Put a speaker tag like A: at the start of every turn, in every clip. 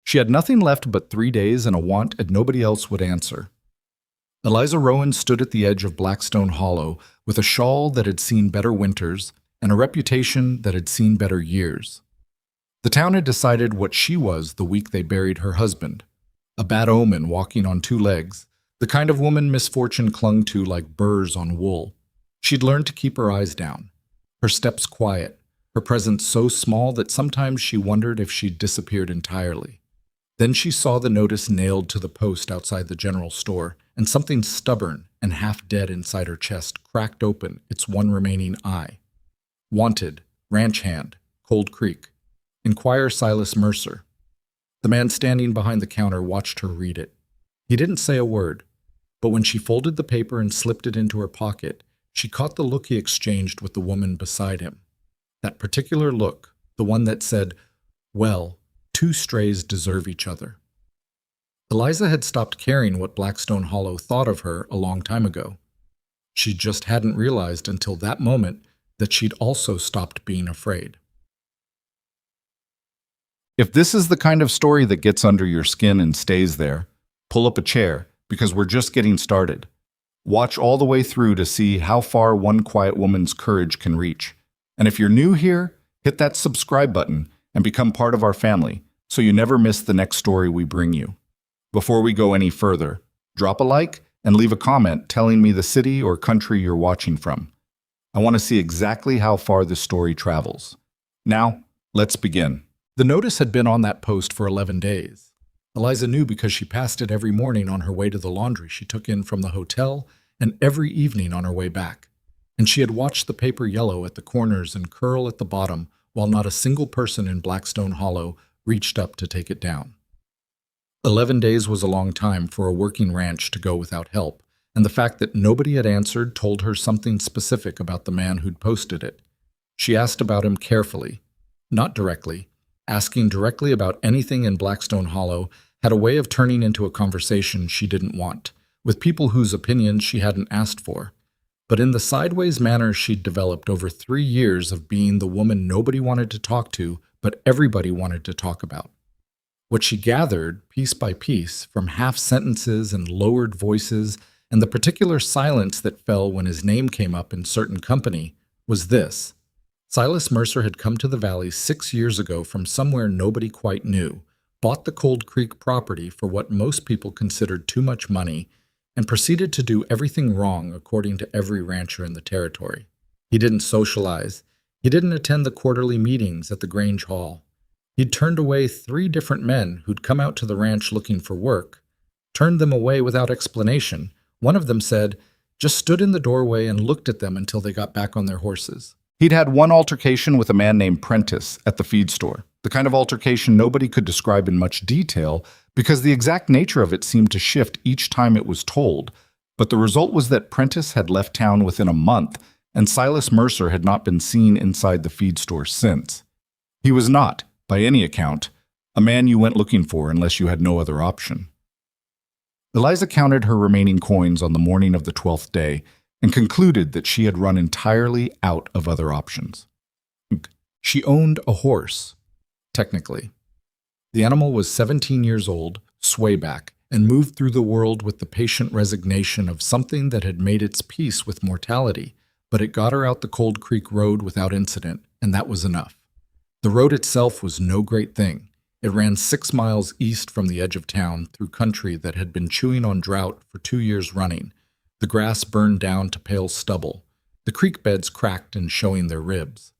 A: She had nothing left but 3 days and a want, and nobody else would answer. Eliza Rowan stood at the edge of Blackstone Hollow with a shawl that had seen better winters and a reputation that had seen better years. The town had decided what she was the week they buried her husband, a bad omen walking on 2 legs, the kind of woman misfortune clung to like burrs on wool. She'd learned to keep her eyes down, her steps quiet, her presence so small that sometimes she wondered if she'd disappeared entirely. Then she saw the notice nailed to the post outside the general store, and something stubborn and half dead inside her chest cracked open its one remaining eye. Wanted, ranch hand, Cold Creek. Inquire Silas Mercer. The man standing behind the counter watched her read it. He didn't say a word, but when she folded the paper and slipped it into her pocket, she caught the look he exchanged with the woman beside him. That particular look, the one that said, "Well, 2 strays deserve each other." Eliza had stopped caring what Blackstone Hollow thought of her a long time ago. She just hadn't realized until that moment that she'd also stopped being afraid. If this is the kind of story that gets under your skin and stays there, pull up a chair, because we're just getting started. Watch all the way through to see how far one quiet woman's courage can reach. And if you're new here, hit that subscribe button and become part of our family so you never miss the next story we bring you. Before we go any further, drop a like and leave a comment telling me the city or country you're watching from. I want to see exactly how far this story travels. Now, let's begin. The notice had been on that post for 11 days. Eliza knew because she passed it every morning on her way to the laundry she took in from the hotel and every evening on her way back. And she had watched the paper yellow at the corners and curl at the bottom while not a single person in Blackstone Hollow reached up to take it down. 11 days was a long time for a working ranch to go without help, and the fact that nobody had answered told her something specific about the man who'd posted it. She asked about him carefully, not directly. Asking directly about anything in Blackstone Hollow had a way of turning into a conversation she didn't want, with people whose opinions she hadn't asked for. But in the sideways manner she'd developed over 3 years of being the woman nobody wanted to talk to, but everybody wanted to talk about. What she gathered, piece by piece, from half-sentences and lowered voices and the particular silence that fell when his name came up in certain company, was this. Silas Mercer had come to the valley 6 years ago from somewhere nobody quite knew, bought the Cold Creek property for what most people considered too much money, and proceeded to do everything wrong according to every rancher in the territory. He didn't socialize. He didn't attend the quarterly meetings at the Grange Hall. He'd turned away 3 different men who'd come out to the ranch looking for work, turned them away without explanation. One of them said, just stood in the doorway and looked at them until they got back on their horses. He'd had one altercation with a man named Prentice at the feed store, the kind of altercation nobody could describe in much detail because the exact nature of it seemed to shift each time it was told. But the result was that Prentice had left town within a month, and Silas Mercer had not been seen inside the feed store since. He was not, by any account, a man you went looking for unless you had no other option. Eliza counted her remaining coins on the morning of the 12th day and concluded that she had run entirely out of other options. She owned a horse, technically. The animal was 17 years old, swayback, and moved through the world with the patient resignation of something that had made its peace with mortality, but it got her out the Cold Creek Road without incident, and that was enough. The road itself was no great thing. It ran 6 miles east from the edge of town through country that had been chewing on drought for 2 years running. The grass burned down to pale stubble. The creek beds cracked and showing their ribs.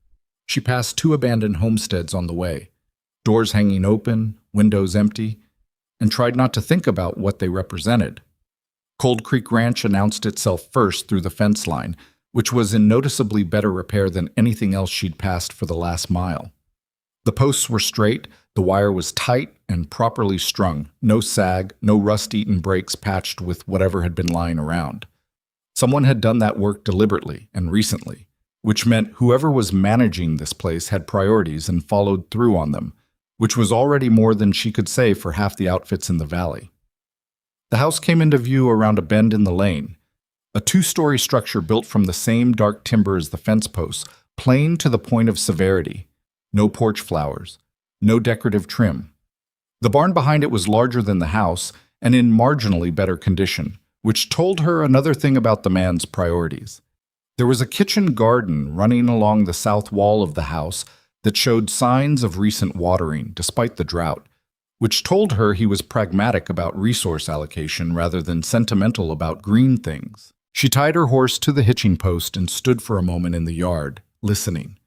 A: She passed 2 abandoned homesteads on the way, doors hanging open, windows empty, and tried not to think about what they represented. Cold Creek Ranch announced itself first through the fence line, which was in noticeably better repair than anything else she'd passed for the last mile. The posts were straight, the wire was tight and properly strung, no sag, no rust-eaten breaks patched with whatever had been lying around. Someone had done that work deliberately and recently, which meant whoever was managing this place had priorities and followed through on them, which was already more than she could say for half the outfits in the valley. The house came into view around a bend in the lane, a 2-story structure built from the same dark timber as the fence posts, plain to the point of severity. No porch flowers, no decorative trim. The barn behind it was larger than the house and in marginally better condition, which told her another thing about the man's priorities. There was a kitchen garden running along the south wall of the house that showed signs of recent watering despite the drought, which told her he was pragmatic about resource allocation rather than sentimental about green things. She tied her horse to the hitching post and stood for a moment in the yard, listening.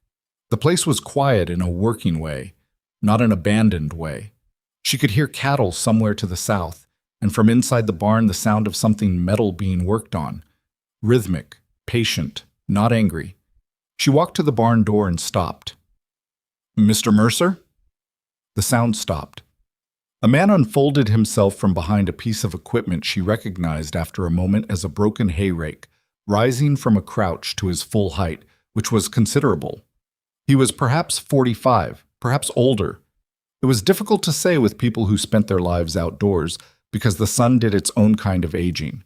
A: The place was quiet in a working way, not an abandoned way. She could hear cattle somewhere to the south, and from inside the barn the sound of something metal being worked on. Rhythmic, patient, not angry. She walked to the barn door and stopped. "Mr. Mercer?" The sound stopped. A man unfolded himself from behind a piece of equipment she recognized after a moment as a broken hay rake, rising from a crouch to his full height, which was considerable. He was perhaps 45, perhaps older. It was difficult to say with people who spent their lives outdoors, because the sun did its own kind of aging.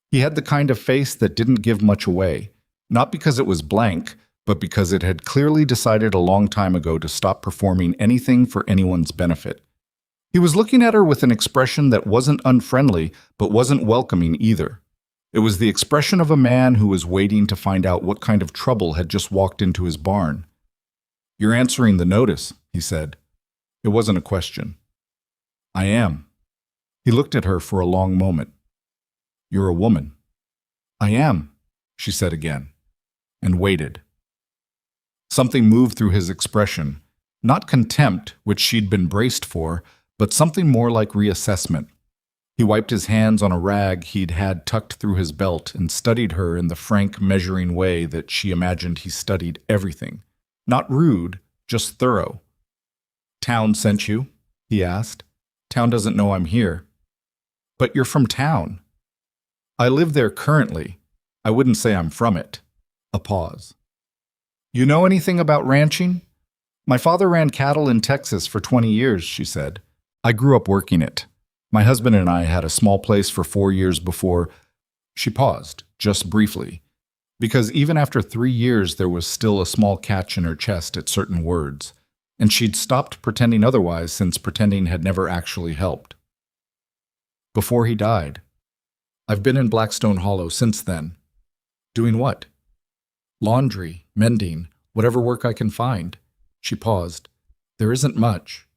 A: He had the kind of face that didn't give much away, not because it was blank, but because it had clearly decided a long time ago to stop performing anything for anyone's benefit. He was looking at her with an expression that wasn't unfriendly, but wasn't welcoming either. It was the expression of a man who was waiting to find out what kind of trouble had just walked into his barn. "You're answering the notice," he said. It wasn't a question. "I am." He looked at her for a long moment. "You're a woman." "I am," she said again, and waited. Something moved through his expression, not contempt, which she'd been braced for, but something more like reassessment. He wiped his hands on a rag he'd had tucked through his belt and studied her in the frank, measuring way that she imagined he studied everything. Not rude, just thorough. "Town sent you?" he asked. "Town doesn't know I'm here." "But you're from town." "I live there currently. I wouldn't say I'm from it." A pause. "You know anything about ranching?" "My father ran cattle in Texas for 20 years, she said. "I grew up working it. My husband and I had a small place for 4 years before—" She paused, just briefly, because even after 3 years there was still a small catch in her chest at certain words, and she'd stopped pretending otherwise since pretending had never actually helped. "Before he died. I've been in Blackstone Hollow since then." "Doing what?" "Laundry, mending, whatever work I can find." She paused. "There isn't much."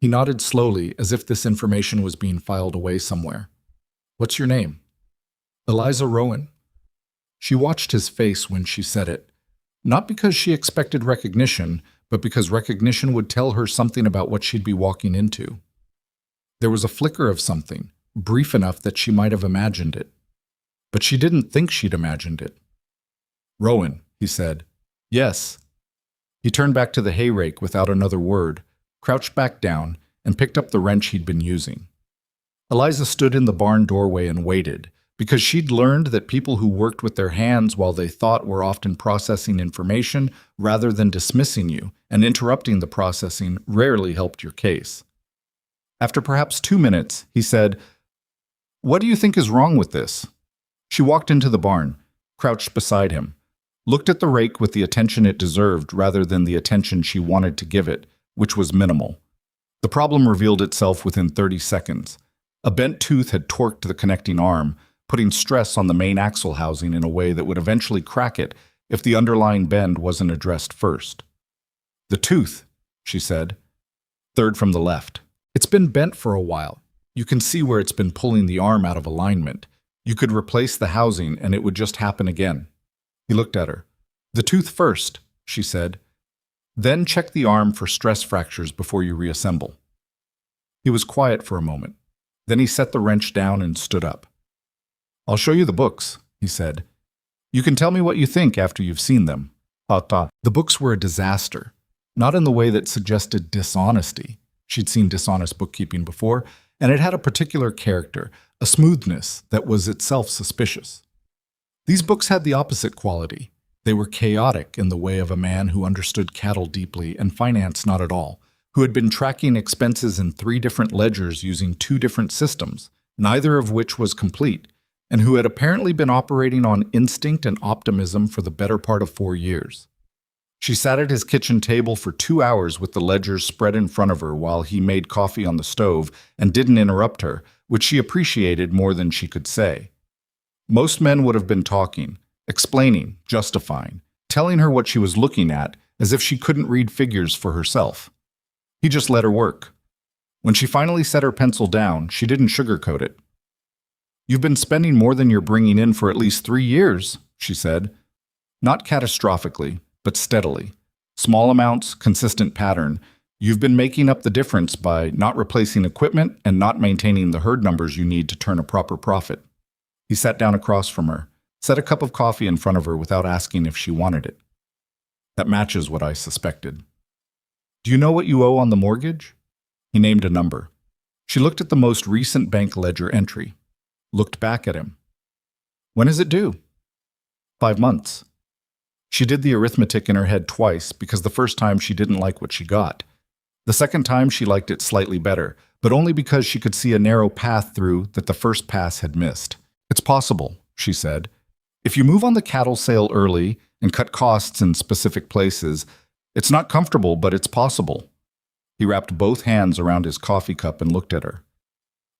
A: He nodded slowly, as if this information was being filed away somewhere. "What's your name?" "Eliza Rowan." She watched his face when she said it, not because she expected recognition, but because recognition would tell her something about what she'd be walking into. There was a flicker of something, brief enough that she might have imagined it. But she didn't think she'd imagined it. "Rowan," he said. "Yes." He turned back to the hay rake without another word, crouched back down, and picked up the wrench he'd been using. Eliza stood in the barn doorway and waited, because she'd learned that people who worked with their hands while they thought were often processing information rather than dismissing you, and interrupting the processing rarely helped your case. After perhaps 2 minutes, he said, "What do you think is wrong with this?" She walked into the barn, crouched beside him, looked at the rake with the attention it deserved rather than the attention she wanted to give it, which was minimal. The problem revealed itself within 30 seconds. A bent tooth had torqued the connecting arm, putting stress on the main axle housing in a way that would eventually crack it if the underlying bend wasn't addressed first. "The tooth," she said. "Third from the left. It's been bent for a while. You can see where it's been pulling the arm out of alignment. You could replace the housing and it would just happen again." He looked at her. "The tooth first," she said. "Then check the arm for stress fractures before you reassemble." He was quiet for a moment. Then he set the wrench down and stood up. "I'll show you the books," he said. "You can tell me what you think after you've seen them." The books were a disaster, not in the way that suggested dishonesty. She'd seen dishonest bookkeeping before, and it had a particular character, a smoothness that was itself suspicious. These books had the opposite quality. They were chaotic in the way of a man who understood cattle deeply and finance not at all, who had been tracking expenses in 3 different ledgers using 2 different systems, neither of which was complete, and who had apparently been operating on instinct and optimism for the better part of 4 years. She sat at his kitchen table for 2 hours with the ledgers spread in front of her while he made coffee on the stove and didn't interrupt her, which she appreciated more than she could say. Most men would have been talking, explaining, justifying, telling her what she was looking at as if she couldn't read figures for herself. He just let her work. When she finally set her pencil down, she didn't sugarcoat it. "You've been spending more than you're bringing in for at least 3 years," she said. Not catastrophically, but steadily. Small amounts, consistent pattern. You've been making up the difference by not replacing equipment and not maintaining the herd numbers you need to turn a proper profit. He sat down across from her, set a cup of coffee in front of her without asking if she wanted it. "That matches what I suspected. Do you know what you owe on the mortgage?" He named a number. She looked at the most recent bank ledger entry, looked back at him. "When is it due?" 5 months. She did the arithmetic in her head twice because the first time she didn't like what she got. The second time she liked it slightly better, but only because she could see a narrow path through that the first pass had missed. "It's possible," she said. "If you move on the cattle sale early and cut costs in specific places, it's not comfortable, but it's possible." He wrapped both hands around his coffee cup and looked at her.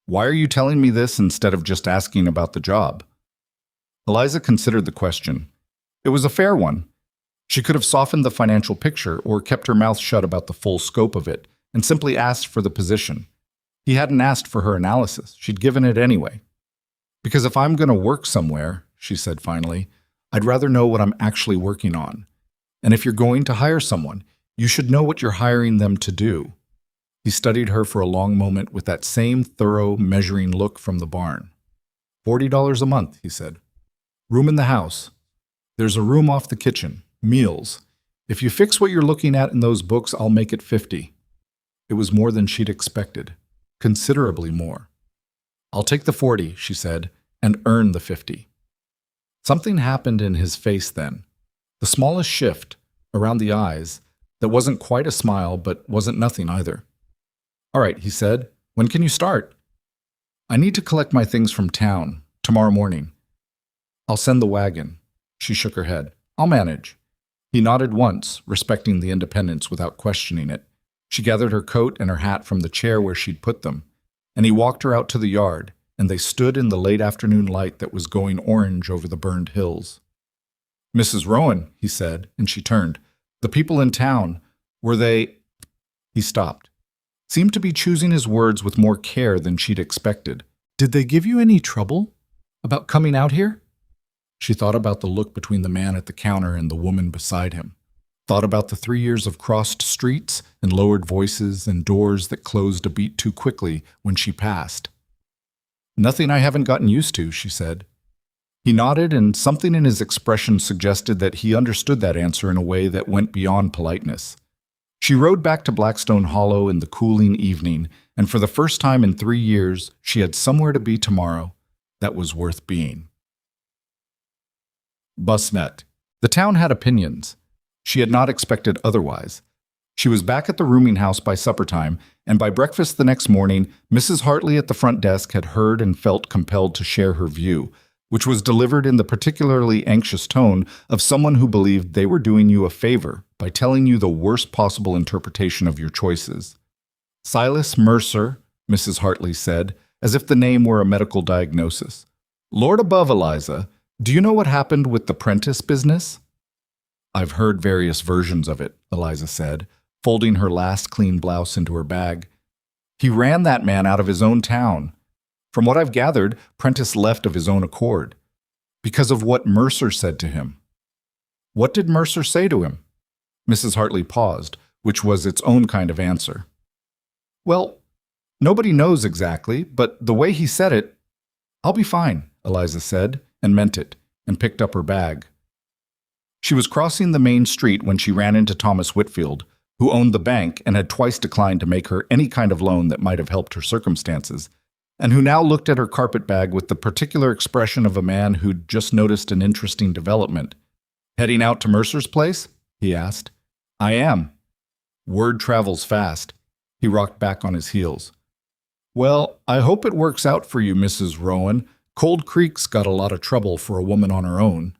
A: "Why are you telling me this instead of just asking about the job?" Eliza considered the question. It was a fair one. She could have softened the financial picture or kept her mouth shut about the full scope of it and simply asked for the position. He hadn't asked for her analysis. She'd given it anyway. "Because if I'm going to work somewhere," she said finally, "I'd rather know what I'm actually working on. And if you're going to hire someone, you should know what you're hiring them to do." He studied her for a long moment with that same thorough, measuring look from the barn. $40 a month, he said. "Room in the house. There's a room off the kitchen. Meals. If you fix what you're looking at in those books, I'll make it 50. It was more than she'd expected. Considerably more. "I'll take the 40, she said, "and earn the 50. Something happened in his face then. The smallest shift, around the eyes, that wasn't quite a smile, but wasn't nothing either. "All right," he said. "When can you start?" "I need to collect my things from town, tomorrow morning." "I'll send the wagon." She shook her head. "I'll manage." He nodded once, respecting the independence without questioning it. She gathered her coat and her hat from the chair where she'd put them, and he walked her out to the yard, and they stood in the late afternoon light that was going orange over the burned hills. "Mrs. Rowan," he said, and she turned. "The people in town, were they—" He stopped. Seemed to be choosing his words with more care than she'd expected. "Did they give you any trouble? About coming out here?" She thought about the look between the man at the counter and the woman beside him. Thought about the 3 years of crossed streets and lowered voices and doors that closed a beat too quickly when she passed. "Nothing I haven't gotten used to," she said. He nodded, and something in his expression suggested that he understood that answer in a way that went beyond politeness. She rode back to Blackstone Hollow in the cooling evening, and for the first time in 3 years, she had somewhere to be tomorrow that was worth being. Bus met. The town had opinions. She had not expected otherwise. She was back at the rooming house by supper time, and by breakfast the next morning, Mrs. Hartley at the front desk had heard and felt compelled to share her view, which was delivered in the particularly anxious tone of someone who believed they were doing you a favor by telling you the worst possible interpretation of your choices. "Silas Mercer," Mrs. Hartley said, as if the name were a medical diagnosis. "Lord above, Eliza, do you know what happened with the Prentice business?" "I've heard various versions of it," Eliza said, folding her last clean blouse into her bag. "He ran that man out of his own town. From what I've gathered, Prentice left of his own accord. Because of what Mercer said to him." "What did Mercer say to him?" Mrs. Hartley paused, which was its own kind of answer. "Well, nobody knows exactly, but the way he said it—" "I'll be fine," Eliza said, and meant it, and picked up her bag. She was crossing the main street when she ran into Thomas Whitfield, who owned the bank and had twice declined to make her any kind of loan that might have helped her circumstances, and who now looked at her carpet bag with the particular expression of a man who'd just noticed an interesting development. "Heading out to Mercer's place?" he asked. "I am." "Word travels fast." He rocked back on his heels. "Well, I hope it works out for you, Mrs. Rowan. Cold Creek's got a lot of trouble for a woman on her own."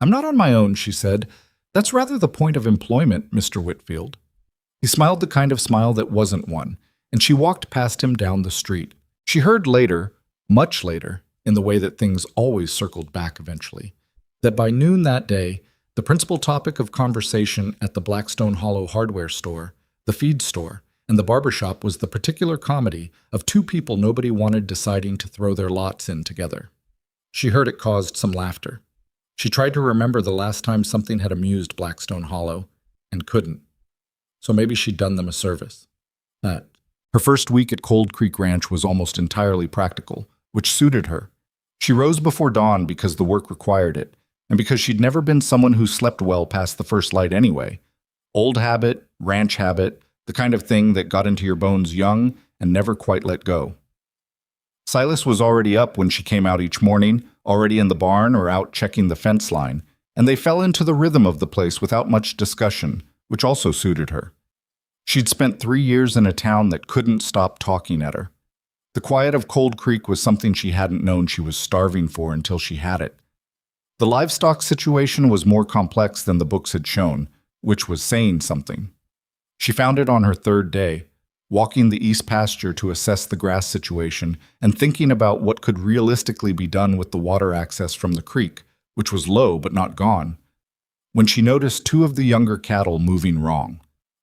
A: "I'm not on my own," she said. That's rather the point of employment, Mr. Whitfield. He smiled the kind of smile that wasn't one, and she walked past him down the street. She heard later, much later, in the way that things always circled back eventually, that by noon that day, the principal topic of conversation at the Blackstone Hollow hardware store, the feed store, and the barbershop was the particular comedy of two people nobody wanted deciding to throw their lots in together. She heard it caused some laughter. She tried to remember the last time something had amused Blackstone Hollow, and couldn't. So maybe she'd done them a service. Her first week at Cold Creek Ranch was almost entirely practical, which suited her. She rose before dawn because the work required it, and because she'd never been someone who slept well past the first light anyway. Old habit, ranch habit, the kind of thing that got into your bones young and never quite let go. Silas was already up when she came out each morning, already in the barn or out checking the fence line, and they fell into the rhythm of the place without much discussion, which also suited her. She'd spent 3 years in a town that couldn't stop talking at her. The quiet of Cold Creek was something she hadn't known she was starving for until she had it. The livestock situation was more complex than the books had shown, which was saying something. She found it on her third day, walking the east pasture to assess the grass situation and thinking about what could realistically be done with the water access from the creek, which was low but not gone, when she noticed two of the younger cattle moving wrong.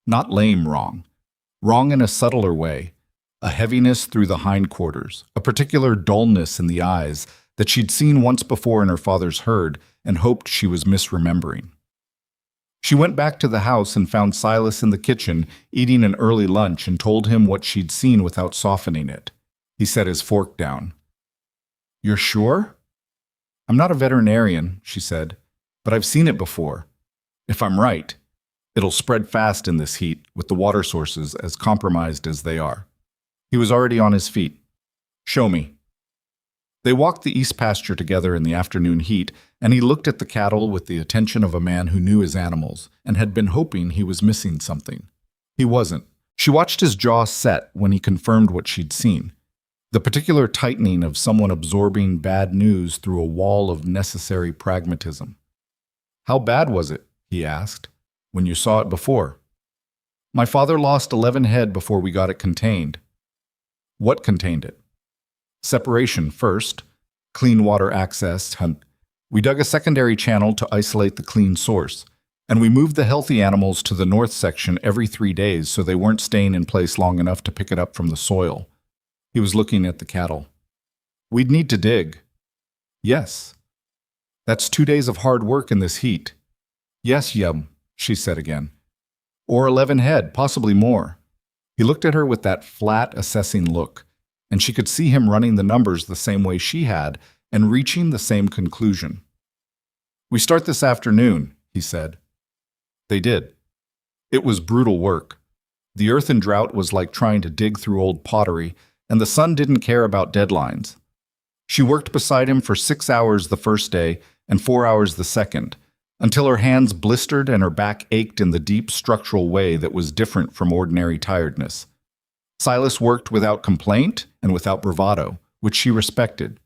A: Not lame wrong. Wrong in a subtler way. A heaviness through the hindquarters, a particular dullness in the eyes that she'd seen once before in her father's herd and hoped she was misremembering. She went back to the house and found Silas in the kitchen eating an early lunch and told him what she'd seen without softening it. He set his fork down. "You're sure?" "I'm not a veterinarian," she said, "but I've seen it before. If I'm right, it'll spread fast in this heat with the water sources as compromised as they are." He was already on his feet. "Show me." They walked the east pasture together in the afternoon heat, and he looked at the cattle with the attention of a man who knew his animals and had been hoping he was missing something. He wasn't. She watched his jaw set when he confirmed what she'd seen. The particular tightening of someone absorbing bad news through a wall of necessary pragmatism. "How bad was it?" he asked. "When you saw it before?" "My father lost 11 head before we got it contained." "What contained it?" "Separation first, clean water access. We dug a secondary channel to isolate the clean source, and we moved the healthy animals to the north section every 3 days so they weren't staying in place long enough to pick it up from the soil." He was looking at the cattle. "We'd need to dig." "Yes." "That's 2 days of hard work in this heat." "Yes, yum," she said again. "Or 11 head, possibly more." He looked at her with that flat, assessing look, and she could see him running the numbers the same way she had and reaching the same conclusion. "We start this afternoon," he said. They did. It was brutal work. The earth in drought was like trying to dig through old pottery, and the sun didn't care about deadlines. She worked beside him for 6 hours the first day and 4 hours the second, until her hands blistered and her back ached in the deep structural way that was different from ordinary tiredness. Silas worked without complaint and without bravado, which she respected.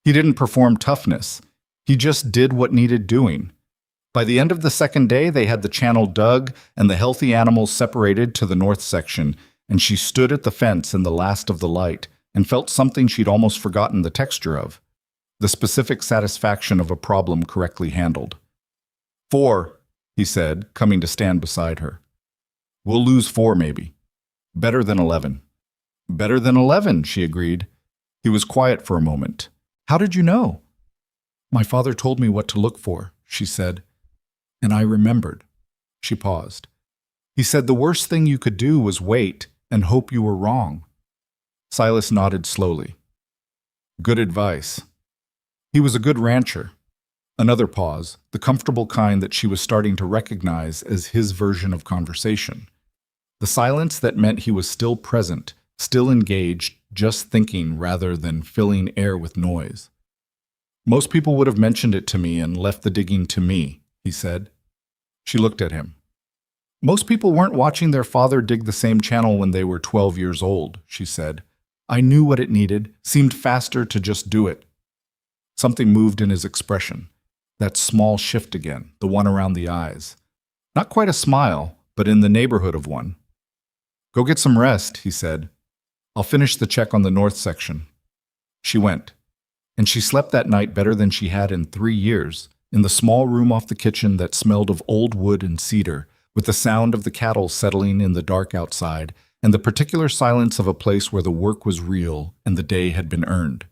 A: He didn't perform toughness. He just did what needed doing. By the end of the second day, they had the channel dug and the healthy animals separated to the north section, and she stood at the fence in the last of the light and felt something she'd almost forgotten the texture of, the specific satisfaction of a problem correctly handled. 4, he said, coming to stand beside her. "We'll lose 4 maybe. Better than 11. "Better than 11, she agreed. He was quiet for a moment. "How did you know?" "My father told me what to look for," she said. "And I remembered." She paused. "He said the worst thing you could do was wait and hope you were wrong." Silas nodded slowly. "Good advice." He was a good rancher. Another pause, the comfortable kind that she was starting to recognize as his version of conversation. The silence that meant he was still present, still engaged, just thinking rather than filling air with noise. "Most people would have mentioned it to me and left the digging to me," he said. She looked at him. "Most people weren't watching their father dig the same channel when they were 12 years old," she said. "I knew what it needed, seemed faster to just do it." Something moved in his expression. That small shift again, the one around the eyes. Not quite a smile, but in the neighborhood of one. Go get some rest, he said. I'll finish the check on the north section. She went, and she slept that night better than she had in 3 years, in the small room off the kitchen that smelled of old wood and cedar, with the sound of the cattle settling in the dark outside, and the particular silence of a place where the work was real and the day had been earned.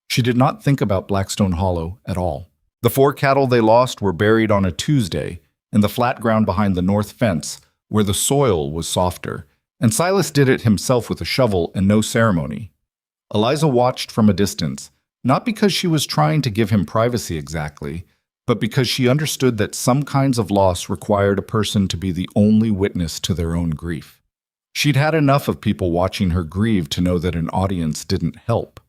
A: She did not think about Blackstone Hollow at all. The 4 cattle they lost were buried on a Tuesday in the flat ground behind the north fence, where the soil was softer, and Silas did it himself with a shovel and no ceremony. Eliza watched from a distance, not because she was trying to give him privacy exactly, but because she understood that some kinds of loss required a person to be the only witness to their own grief. She'd had enough of people watching her grieve to know that an audience didn't help.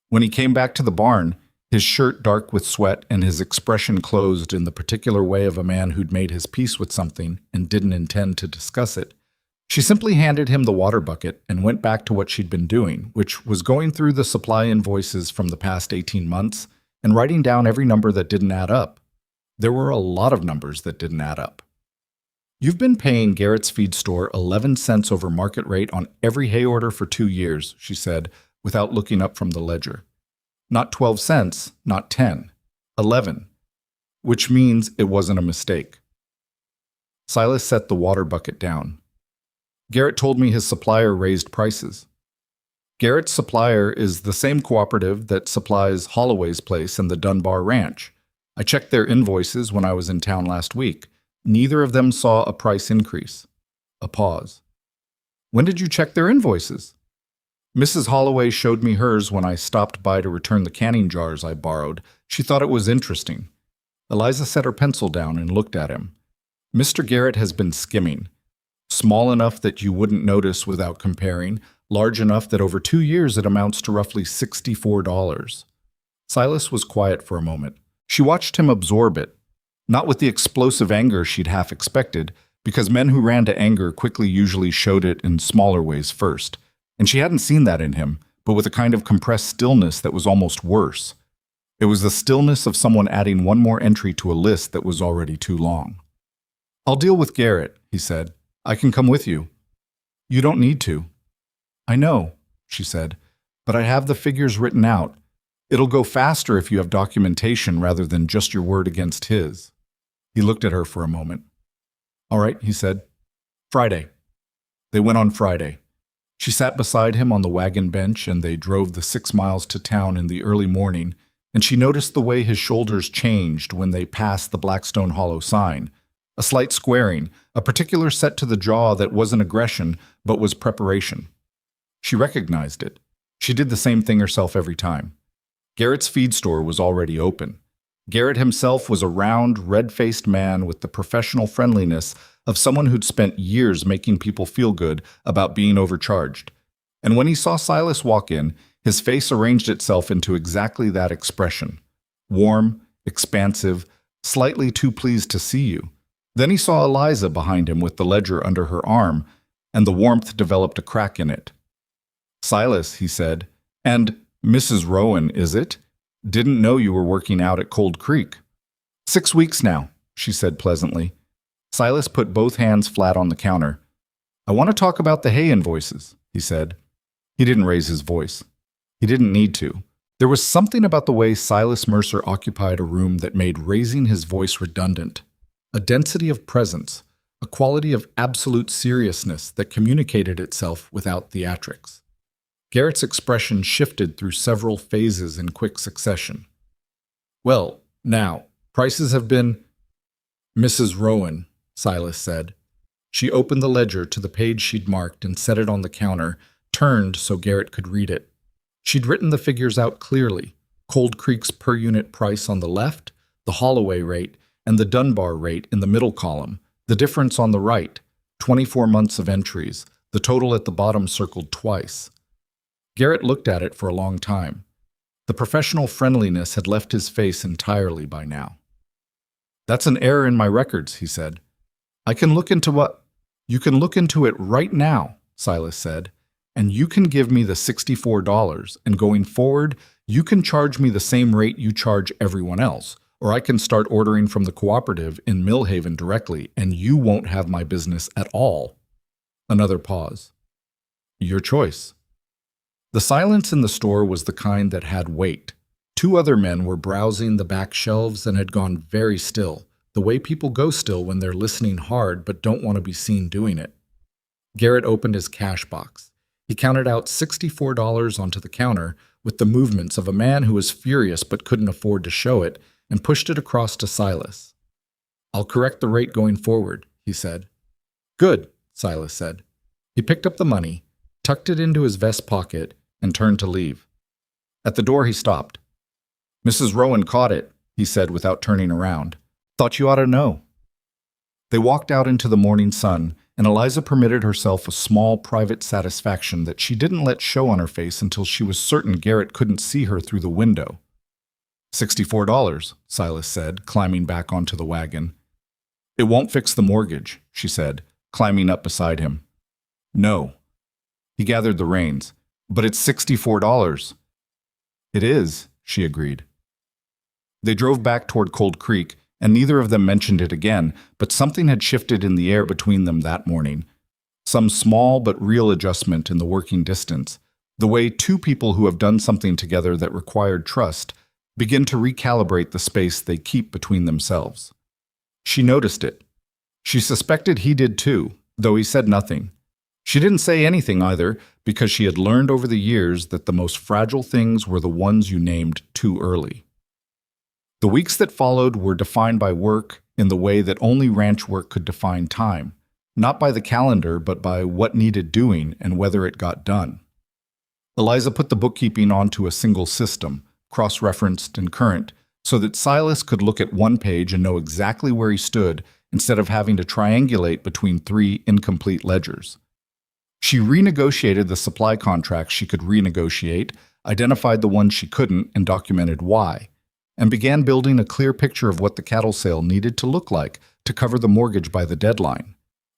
A: When he came back to the barn, his shirt dark with sweat and his expression closed in the particular way of a man who'd made his peace with something and didn't intend to discuss it, she simply handed him the water bucket and went back to what she'd been doing, which was going through the supply invoices from the past 18 months and writing down every number that didn't add up. There were a lot of numbers that didn't add up. You've been paying Garrett's feed store 11 cents over market rate on every hay order for 2 years, she said, without looking up from the ledger. Not 12 cents, not 10, 11, which means it wasn't a mistake. Silas set the water bucket down. Garrett told me his supplier raised prices. Garrett's supplier is the same cooperative that supplies Holloway's place and the Dunbar Ranch. I checked their invoices when I was in town last week. Neither of them saw a price increase. A pause. When did you check their invoices? Mrs. Holloway showed me hers when I stopped by to return the canning jars I borrowed. She thought it was interesting. Eliza set her pencil down and looked at him. Mr. Garrett has been skimming. Small enough that you wouldn't notice without comparing, large enough that over 2 years it amounts to roughly $64. Silas was quiet for a moment. She watched him absorb it, not with the explosive anger she'd half expected, because men who ran to anger quickly usually showed it in smaller ways first, and she hadn't seen that in him, but with a kind of compressed stillness that was almost worse. It was the stillness of someone adding one more entry to a list that was already too long. I'll deal with Garrett, he said. I can come with you. You don't need to. I know, she said, but I have the figures written out. It'll go faster if you have documentation rather than just your word against his. He looked at her for a moment. All right, he said. Friday. They went on Friday. She sat beside him on the wagon bench and they drove the 6 miles to town in the early morning, and she noticed the way his shoulders changed when they passed the Blackstone Hollow sign. A slight squaring, a particular set to the jaw that wasn't aggression, but was preparation. She recognized it. She did the same thing herself every time. Garrett's feed store was already open. Garrett himself was a round, red-faced man with the professional friendliness of someone who'd spent years making people feel good about being overcharged. And when he saw Silas walk in, his face arranged itself into exactly that expression. Warm, expansive, slightly too pleased to see you. Then he saw Eliza behind him with the ledger under her arm, and the warmth developed a crack in it. Silas, he said, and Mrs. Rowan, is it? Didn't know you were working out at Cold Creek. 6 weeks now, she said pleasantly. Silas put both hands flat on the counter. I want to talk about the hay invoices, he said. He didn't raise his voice. He didn't need to. There was something about the way Silas Mercer occupied a room that made raising his voice redundant. A density of presence, a quality of absolute seriousness that communicated itself without theatrics. Garrett's expression shifted through several phases in quick succession. Well, now, prices have been... Mrs. Rowan, Silas said. She opened the ledger to the page she'd marked and set it on the counter, turned so Garrett could read it. She'd written the figures out clearly. Cold Creek's per-unit price on the left, the Holloway rate, and the Dunbar rate in the middle column, the difference on the right, 24 months of entries, the total at the bottom circled twice. Garrett looked at it for a long time. The professional friendliness had left his face entirely by now. That's an error in my records, he said. I can look into what? You can look into it right now, Silas said, and you can give me the $64, and going forward, you can charge me the same rate you charge everyone else, or I can start ordering from the cooperative in Millhaven directly, and you won't have my business at all. Another pause. Your choice. The silence in the store was the kind that had weight. Two other men were browsing the back shelves and had gone very still, the way people go still when they're listening hard but don't want to be seen doing it. Garrett opened his cash box. He counted out $64 onto the counter with the movements of a man who was furious but couldn't afford to show it, and pushed it across to Silas. I'll correct the rate going forward, he said. Good, Silas said. He picked up the money, tucked it into his vest pocket, and turned to leave. At the door he stopped. Mrs. Rowan caught it, he said without turning around. Thought you ought to know. They walked out into the morning sun, and Eliza permitted herself a small private satisfaction that she didn't let show on her face until she was certain Garrett couldn't see her through the window. $64, Silas said, climbing back onto the wagon. It won't fix the mortgage, she said, climbing up beside him. No. He gathered the reins. But it's $64. It is, she agreed. They drove back toward Cold Creek, and neither of them mentioned it again, but something had shifted in the air between them that morning. Some small but real adjustment in the working distance, the way two people who have done something together that required trust begin to recalibrate the space they keep between themselves. She noticed it. She suspected he did too, though he said nothing. She didn't say anything either, because she had learned over the years that the most fragile things were the ones you named too early. The weeks that followed were defined by work in the way that only ranch work could define time, not by the calendar but by what needed doing and whether it got done. Eliza put the bookkeeping onto a single system, cross-referenced and current, so that Silas could look at one page and know exactly where he stood instead of having to triangulate between three incomplete ledgers. She renegotiated the supply contracts she could renegotiate, identified the ones she couldn't, and documented why, and began building a clear picture of what the cattle sale needed to look like to cover the mortgage by the deadline.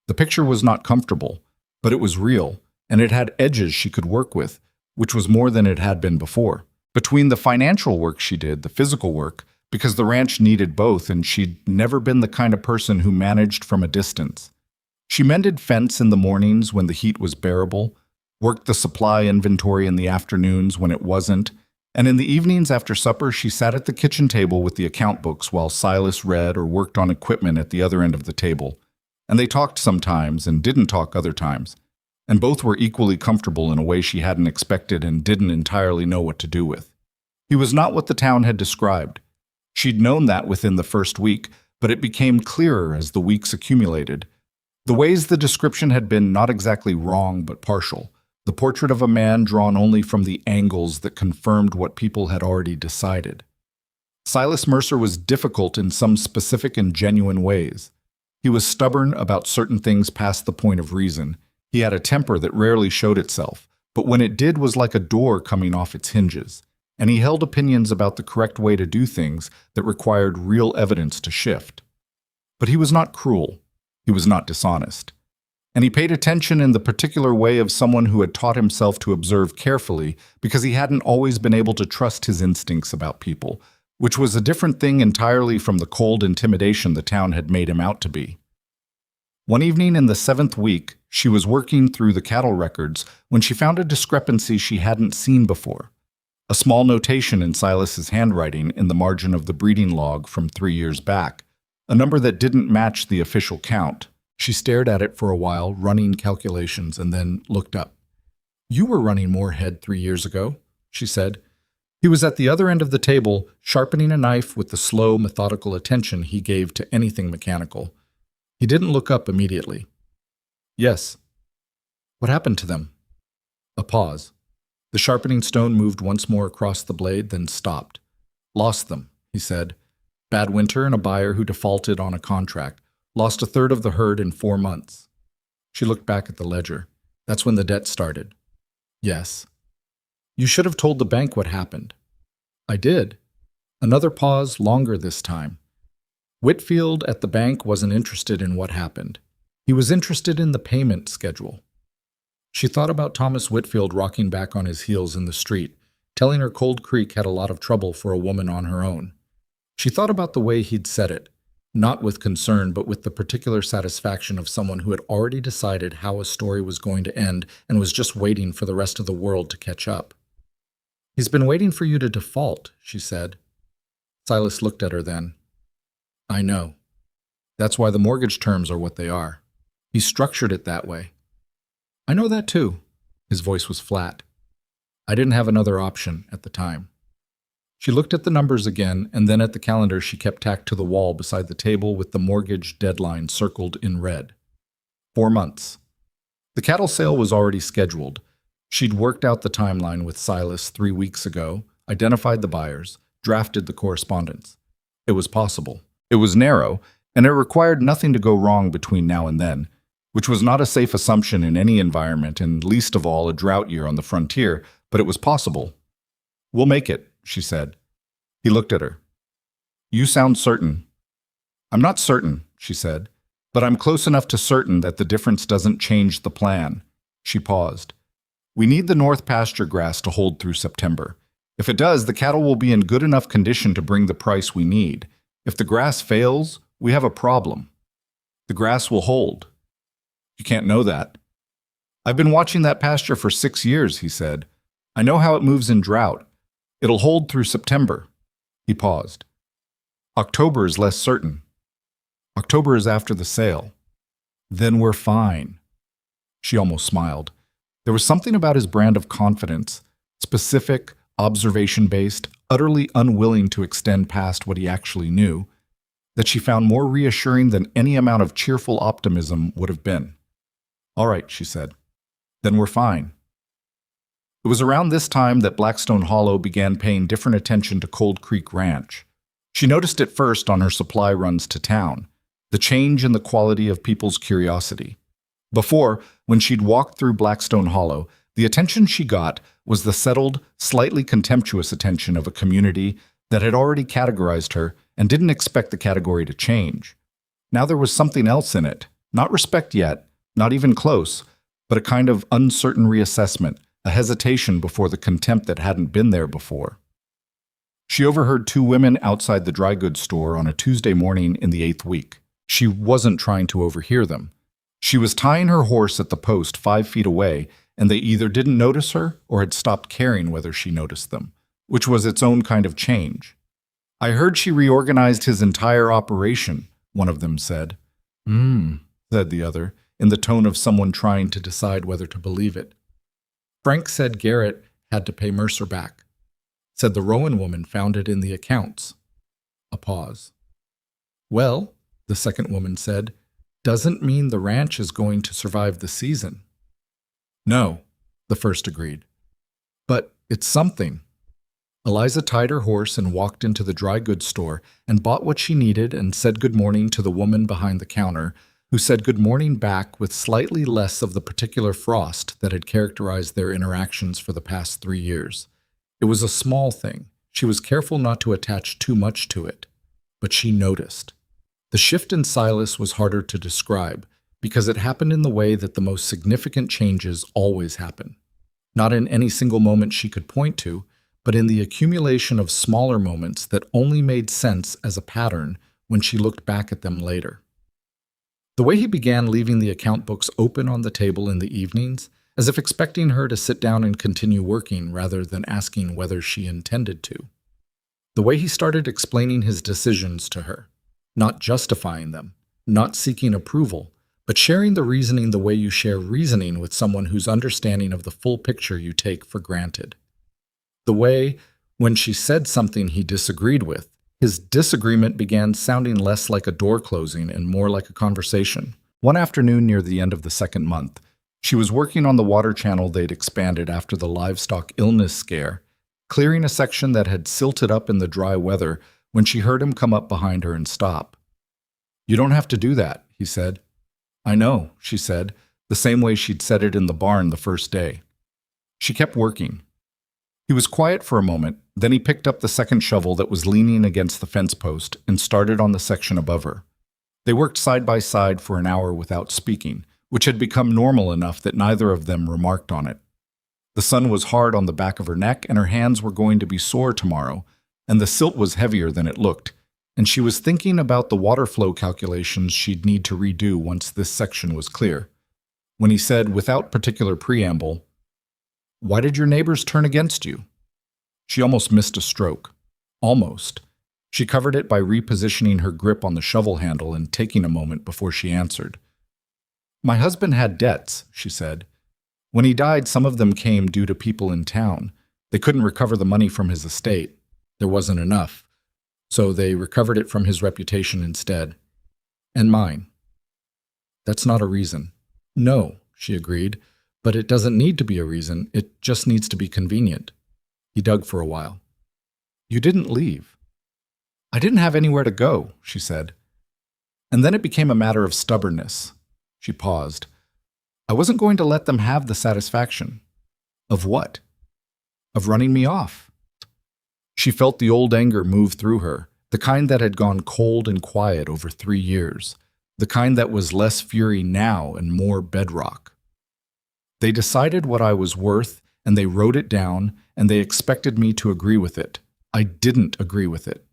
A: The picture was not comfortable, but it was real, and it had edges she could work with, which was more than it had been before. Between the financial work she did, the physical work, because the ranch needed both and she'd never been the kind of person who managed from a distance. She mended fence in the mornings when the heat was bearable, worked the supply inventory in the afternoons when it wasn't, and in the evenings after supper she sat at the kitchen table with the account books while Silas read or worked on equipment at the other end of the table. And they talked sometimes and didn't talk other times, and both were equally comfortable in a way she hadn't expected and didn't entirely know what to do with. He was not what the town had described. She'd known that within the first week, but it became clearer as the weeks accumulated. The ways the description had been not exactly wrong but partial, the portrait of a man drawn only from the angles that confirmed what people had already decided. Silas Mercer was difficult in some specific and genuine ways. He was stubborn about certain things past the point of reason. He had a temper that rarely showed itself, but when it did was like a door coming off its hinges, and he held opinions about the correct way to do things that required real evidence to shift. But he was not cruel. He was not dishonest. And he paid attention in the particular way of someone who had taught himself to observe carefully because he hadn't always been able to trust his instincts about people, which was a different thing entirely from the cold intimidation the town had made him out to be. One evening in the 7th week, she was working through the cattle records when she found a discrepancy she hadn't seen before. A small notation in Silas's handwriting in the margin of the breeding log from 3 years back, a number that didn't match the official count. She stared at it for a while, running calculations, and then looked up. "You were running more head 3 years ago," she said. He was at the other end of the table, sharpening a knife with the slow, methodical attention he gave to anything mechanical. He didn't look up immediately. "Yes." "What happened to them?" A pause. The sharpening stone moved once more across the blade, then stopped. "Lost them," he said. "Bad winter and a buyer who defaulted on a contract. Lost a third of the herd in 4 months." She looked back at the ledger. "That's when the debt started." "Yes." "You should have told the bank what happened." "I did." Another pause, longer this time. Whitfield at the bank wasn't interested in what happened. He was interested in the payment schedule. She thought about Thomas Whitfield rocking back on his heels in the street, telling her Cold Creek had a lot of trouble for a woman on her own. She thought about the way he'd said it, not with concern, but with the particular satisfaction of someone who had already decided how a story was going to end and was just waiting for the rest of the world to catch up. "He's been waiting for you to default," she said. Silas looked at her then. "I know. That's why the mortgage terms are what they are. He structured it that way." "I know that too." His voice was flat. "I didn't have another option at the time." She looked at the numbers again, and then at the calendar she kept tacked to the wall beside the table with the mortgage deadline circled in red. 4 months. The cattle sale was already scheduled. She'd worked out the timeline with Silas 3 weeks ago, identified the buyers, drafted the correspondence. It was possible. It was narrow, and it required nothing to go wrong between now and then, which was not a safe assumption in any environment, and least of all a drought year on the frontier, but it was possible. "We'll make it," she said. He looked at her. "You sound certain." "I'm not certain," she said, "but I'm close enough to certain that the difference doesn't change the plan." She paused. "We need the north pasture grass to hold through September. If it does, the cattle will be in good enough condition to bring the price we need. If the grass fails, we have a problem. The grass will hold." "You can't know that." "I've been watching that pasture for 6 years," he said. "I know how it moves in drought. It'll hold through September." He paused. "October is less certain." "October is after the sale." "Then we're fine." She almost smiled. There was something about his brand of confidence, specific, observation-based, utterly unwilling to extend past what he actually knew, that she found more reassuring than any amount of cheerful optimism would have been. "All right," she said. "Then we're fine." It was around this time that Blackstone Hollow began paying different attention to Cold Creek Ranch. She noticed it first on her supply runs to town, the change in the quality of people's curiosity. Before, when she'd walked through Blackstone Hollow, the attention she got was the settled, slightly contemptuous attention of a community that had already categorized her and didn't expect the category to change. Now there was something else in it, not respect yet, not even close, but a kind of uncertain reassessment, a hesitation before the contempt that hadn't been there before. She overheard 2 women outside the dry goods store on a Tuesday morning in the 8th week. She wasn't trying to overhear them. She was tying her horse at the post 5 feet away, and they either didn't notice her or had stopped caring whether she noticed them, which was its own kind of change. "I heard she reorganized his entire operation," one of them said. Said the other, in the tone of someone trying to decide whether to believe it. "Frank said Garrett had to pay Mercer back. Said the Rowan woman found it in the accounts." A pause. "Well," the second woman said, "doesn't mean the ranch is going to survive the season." "No," the first agreed. "But it's something." Eliza tied her horse and walked into the dry goods store and bought what she needed and said good morning to the woman behind the counter, who said good morning back with slightly less of the particular frost that had characterized their interactions for the past 3 years. It was a small thing. She was careful not to attach too much to it. But she noticed. The shift in Silas was harder to describe because it happened in the way that the most significant changes always happen. Not in any single moment she could point to, but in the accumulation of smaller moments that only made sense as a pattern when she looked back at them later. The way he began leaving the account books open on the table in the evenings, as if expecting her to sit down and continue working rather than asking whether she intended to. The way he started explaining his decisions to her, not justifying them, not seeking approval, but sharing the reasoning the way you share reasoning with someone whose understanding of the full picture you take for granted. The way, when she said something he disagreed with, his disagreement began sounding less like a door closing and more like a conversation. One afternoon near the end of the 2nd month, she was working on the water channel they'd expanded after the livestock illness scare, clearing a section that had silted up in the dry weather when she heard him come up behind her and stop. "You don't have to do that," he said. "I know," she said, the same way she'd said it in the barn the first day. She kept working. He was quiet for a moment, then he picked up the second shovel that was leaning against the fence post and started on the section above her. They worked side by side for an hour without speaking, which had become normal enough that neither of them remarked on it. The sun was hard on the back of her neck and her hands were going to be sore tomorrow, and the silt was heavier than it looked, and she was thinking about the water flow calculations she'd need to redo once this section was clear, when he said, without particular preamble, "Why did your neighbors turn against you?" She almost missed a stroke. Almost. She covered it by repositioning her grip on the shovel handle and taking a moment before she answered. "My husband had debts," she said. "When he died, some of them came due to people in town. They couldn't recover the money from his estate. There wasn't enough. So they recovered it from his reputation instead. And mine." "That's not a reason." "No," she agreed, "but it doesn't need to be a reason. It just needs to be convenient." He dug for a while. "You didn't leave." "I didn't have anywhere to go," she said. And then it became a matter of stubbornness. She paused. "I wasn't going to let them have the satisfaction." "Of what?" "Of running me off." She felt the old anger move through her, the kind that had gone cold and quiet over 3 years, the kind that was less fury now and more bedrock. "They decided what I was worth, and they wrote it down, and they expected me to agree with it. I didn't agree with it."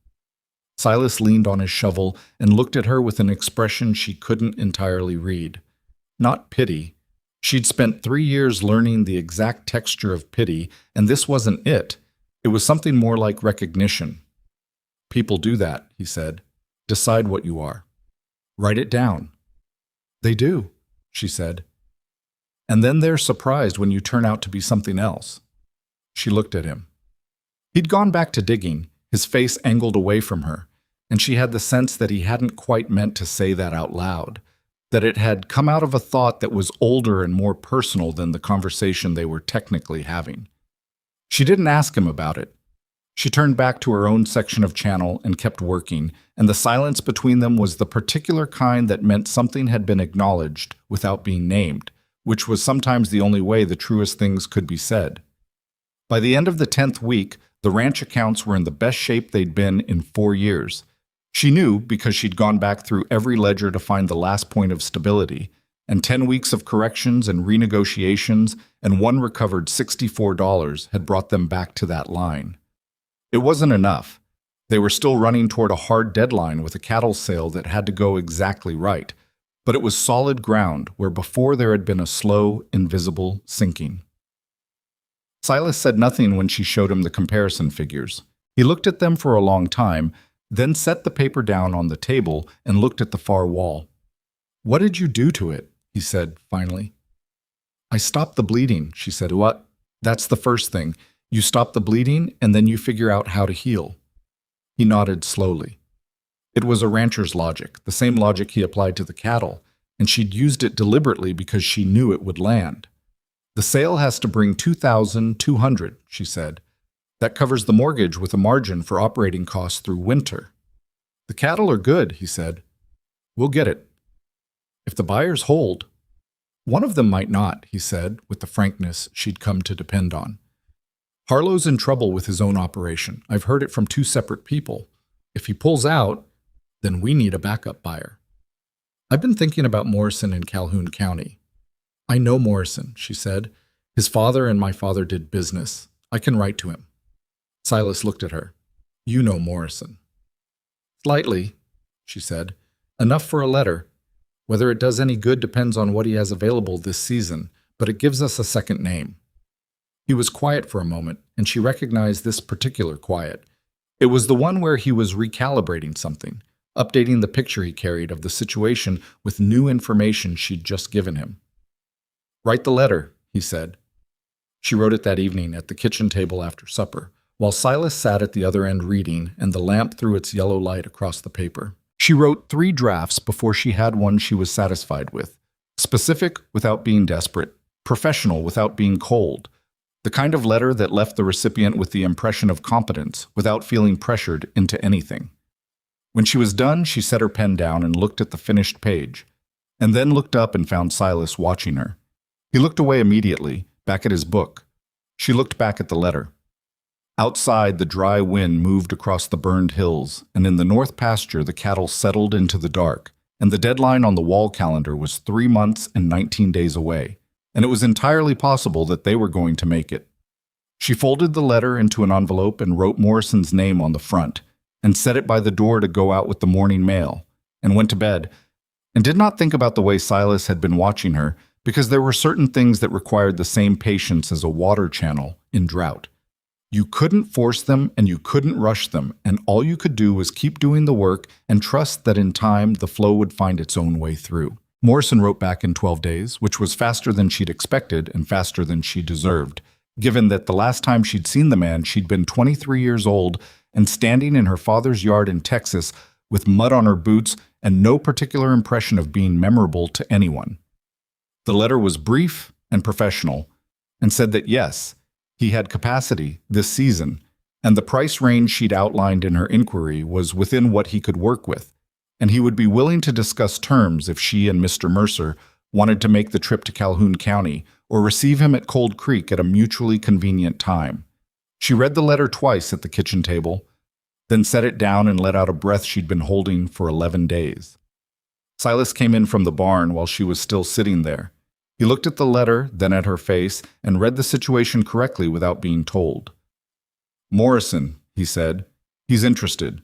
A: Silas leaned on his shovel and looked at her with an expression she couldn't entirely read. Not pity. She'd spent 3 years learning the exact texture of pity, and this wasn't it. It was something more like recognition. "People do that," he said. "Decide what you are. Write it down." "They do," she said. "And then they're surprised when you turn out to be something else." She looked at him. He'd gone back to digging, his face angled away from her, and she had the sense that he hadn't quite meant to say that out loud, that it had come out of a thought that was older and more personal than the conversation they were technically having. She didn't ask him about it. She turned back to her own section of channel and kept working, and the silence between them was the particular kind that meant something had been acknowledged without being named, which was sometimes the only way the truest things could be said. By the end of the 10th week, the ranch accounts were in the best shape they'd been in 4 years. She knew because she'd gone back through every ledger to find the last point of stability, and 10 weeks of corrections and renegotiations and one recovered $64 had brought them back to that line. It wasn't enough. They were still running toward a hard deadline with a cattle sale that had to go exactly right, but it was solid ground where before there had been a slow, invisible sinking. Silas said nothing when she showed him the comparison figures. He looked at them for a long time, then set the paper down on the table and looked at the far wall. "What did you do to it?" he said, finally. "I stopped the bleeding," she said. "What?" "That's the first thing. You stop the bleeding, and then you figure out how to heal." He nodded slowly. It was a rancher's logic, the same logic he applied to the cattle, and she'd used it deliberately because she knew it would land. "The sale has to bring $2,200, she said. "That covers the mortgage with a margin for operating costs through winter." "The cattle are good," he said. "We'll get it. If the buyers hold." "One of them might not," he said, with the frankness she'd come to depend on. "Harlow's in trouble with his own operation. I've heard it from 2 separate people. If he pulls out, then we need a backup buyer. I've been thinking about Morrison in Calhoun County." "I know Morrison," she said. "His father and my father did business. I can write to him." Silas looked at her. "You know Morrison." "Slightly," she said. "Enough for a letter. Whether it does any good depends on what he has available this season, but it gives us a second name." He was quiet for a moment, and she recognized this particular quiet. It was the one where he was recalibrating something, updating the picture he carried of the situation with new information she'd just given him. "Write the letter," he said. She wrote it that evening at the kitchen table after supper, while Silas sat at the other end reading and the lamp threw its yellow light across the paper. She wrote 3 drafts before she had one she was satisfied with. Specific without being desperate, professional without being cold, the kind of letter that left the recipient with the impression of competence without feeling pressured into anything. When she was done, she set her pen down and looked at the finished page, and then looked up and found Silas watching her. He looked away immediately, back at his book. She looked back at the letter. Outside, the dry wind moved across the burned hills, and in the north pasture the cattle settled into the dark, and the deadline on the wall calendar was 3 months and 19 days away, and it was entirely possible that they were going to make it. She folded the letter into an envelope and wrote Morrison's name on the front, and set it by the door to go out with the morning mail, and went to bed, and did not think about the way Silas had been watching her, because there were certain things that required the same patience as a water channel in drought. You couldn't force them and you couldn't rush them, and all you could do was keep doing the work and trust that in time the flow would find its own way through. Morrison wrote back in 12 days, which was faster than she'd expected and faster than she deserved, given that the last time she'd seen the man she'd been 23 years old and standing in her father's yard in Texas with mud on her boots and no particular impression of being memorable to anyone. The letter was brief and professional and said that yes, he had capacity this season, and the price range she'd outlined in her inquiry was within what he could work with, and he would be willing to discuss terms if she and Mr. Mercer wanted to make the trip to Calhoun County or receive him at Cold Creek at a mutually convenient time. She read the letter twice at the kitchen table, then set it down and let out a breath she'd been holding for 11 days. Silas came in from the barn while she was still sitting there. He looked at the letter, then at her face, and read the situation correctly without being told. "Morrison," he said. "He's interested."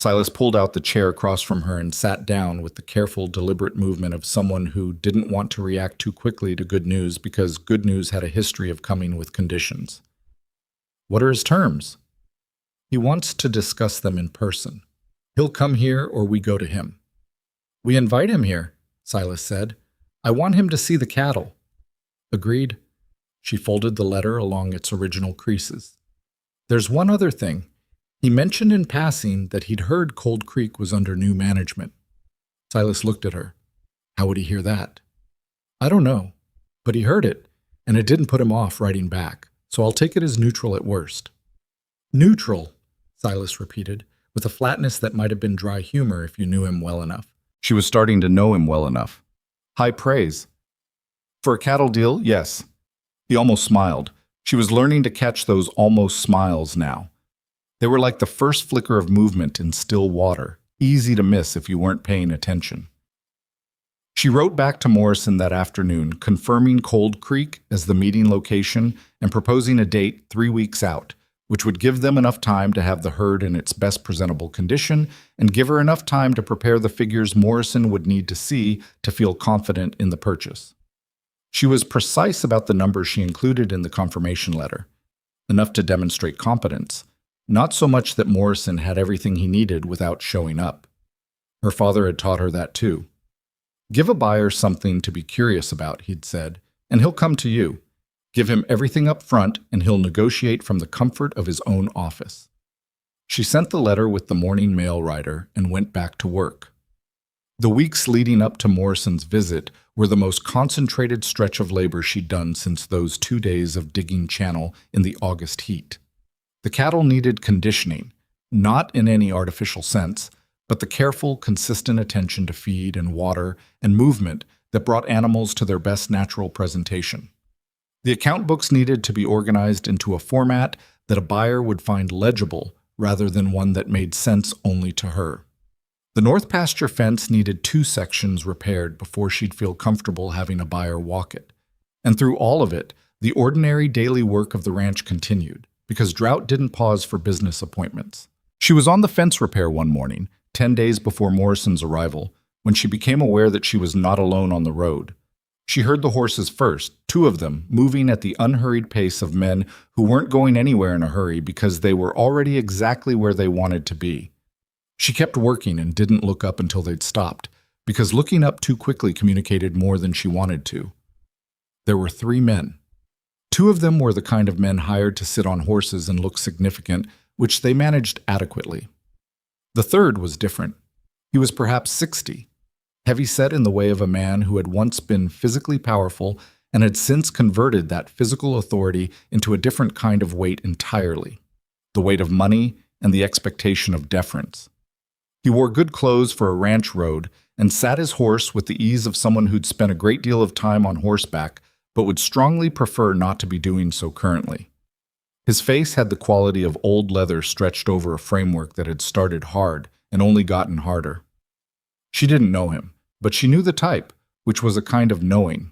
A: Silas pulled out the chair across from her and sat down with the careful, deliberate movement of someone who didn't want to react too quickly to good news because good news had a history of coming with conditions. "What are his terms?" "He wants to discuss them in person. He'll come here or we go to him." "We invite him here," Silas said. "I want him to see the cattle." "Agreed." She folded the letter along its original creases. "There's one other thing. He mentioned in passing that he'd heard Cold Creek was under new management." Silas looked at her. "How would he hear that?" "I don't know, but he heard it, and it didn't put him off writing back, so I'll take it as neutral at worst." "Neutral," Silas repeated, with a flatness that might have been dry humor if you knew him well enough. She was starting to know him well enough. High praise. "For a cattle deal, yes." He almost smiled. She was learning to catch those almost smiles now. They were like the first flicker of movement in still water, easy to miss if you weren't paying attention. She wrote back to Morrison that afternoon, confirming Cold Creek as the meeting location and proposing a date 3 weeks out, which would give them enough time to have the herd in its best presentable condition and give her enough time to prepare the figures Morrison would need to see to feel confident in the purchase. She was precise about the numbers she included in the confirmation letter, enough to demonstrate competence, not so much that Morrison had everything he needed without showing up. Her father had taught her that too. "Give a buyer something to be curious about," he'd said, "and he'll come to you. Give him everything up front, and he'll negotiate from the comfort of his own office." She sent the letter with the morning mail rider and went back to work. The weeks leading up to Morrison's visit were the most concentrated stretch of labor she'd done since those 2 days of digging channel in the August heat. The cattle needed conditioning, not in any artificial sense, but the careful, consistent attention to feed and water and movement that brought animals to their best natural presentation. The account books needed to be organized into a format that a buyer would find legible rather than one that made sense only to her. The north pasture fence needed 2 sections repaired before she'd feel comfortable having a buyer walk it. And through all of it, the ordinary daily work of the ranch continued, because drought didn't pause for business appointments. She was on the fence repair one morning, 10 days before Morrison's arrival, when she became aware that she was not alone on the road. She heard the horses first, 2 of them, moving at the unhurried pace of men who weren't going anywhere in a hurry because they were already exactly where they wanted to be. She kept working and didn't look up until they'd stopped, because looking up too quickly communicated more than she wanted to. There were 3 men. 2 of them were the kind of men hired to sit on horses and look significant, which they managed adequately. The third was different. He was perhaps 60, heavy-set in the way of a man who had once been physically powerful and had since converted that physical authority into a different kind of weight entirely, the weight of money and the expectation of deference. He wore good clothes for a ranch road and sat his horse with the ease of someone who'd spent a great deal of time on horseback but would strongly prefer not to be doing so currently. His face had the quality of old leather stretched over a framework that had started hard and only gotten harder. She didn't know him, but she knew the type, which was a kind of knowing.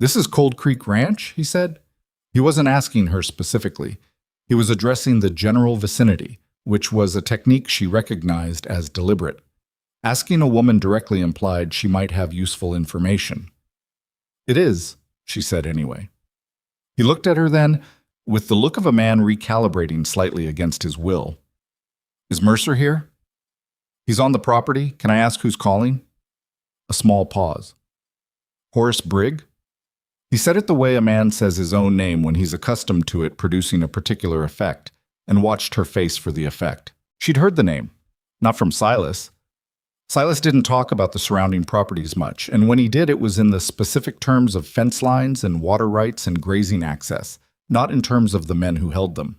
A: "This is Cold Creek Ranch?" he said. He wasn't asking her specifically. He was addressing the general vicinity, which was a technique she recognized as deliberate. Asking a woman directly implied she might have useful information. "It is," she said anyway. He looked at her then, with the look of a man recalibrating slightly against his will. "Is Mercer here?" "He's on the property. Can I ask who's calling?" A small pause. "Horace Brigg?" He said it the way a man says his own name when he's accustomed to it producing a particular effect, and watched her face for the effect. She'd heard the name. Not from Silas. Silas didn't talk about the surrounding properties much, and when he did, it was in the specific terms of fence lines and water rights and grazing access, not in terms of the men who held them.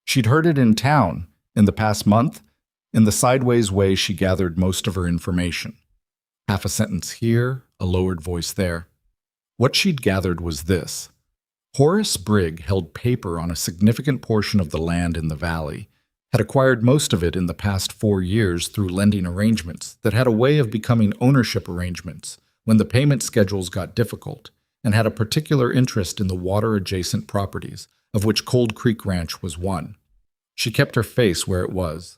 A: She'd heard it in town, in the past month, in the sideways way she gathered most of her information. Half a sentence here, a lowered voice there. What she'd gathered was this. Horace Brigg held paper on a significant portion of the land in the valley, had acquired most of it in the past 4 years through lending arrangements that had a way of becoming ownership arrangements when the payment schedules got difficult, and had a particular interest in the water-adjacent properties, of which Cold Creek Ranch was one. She kept her face where it was.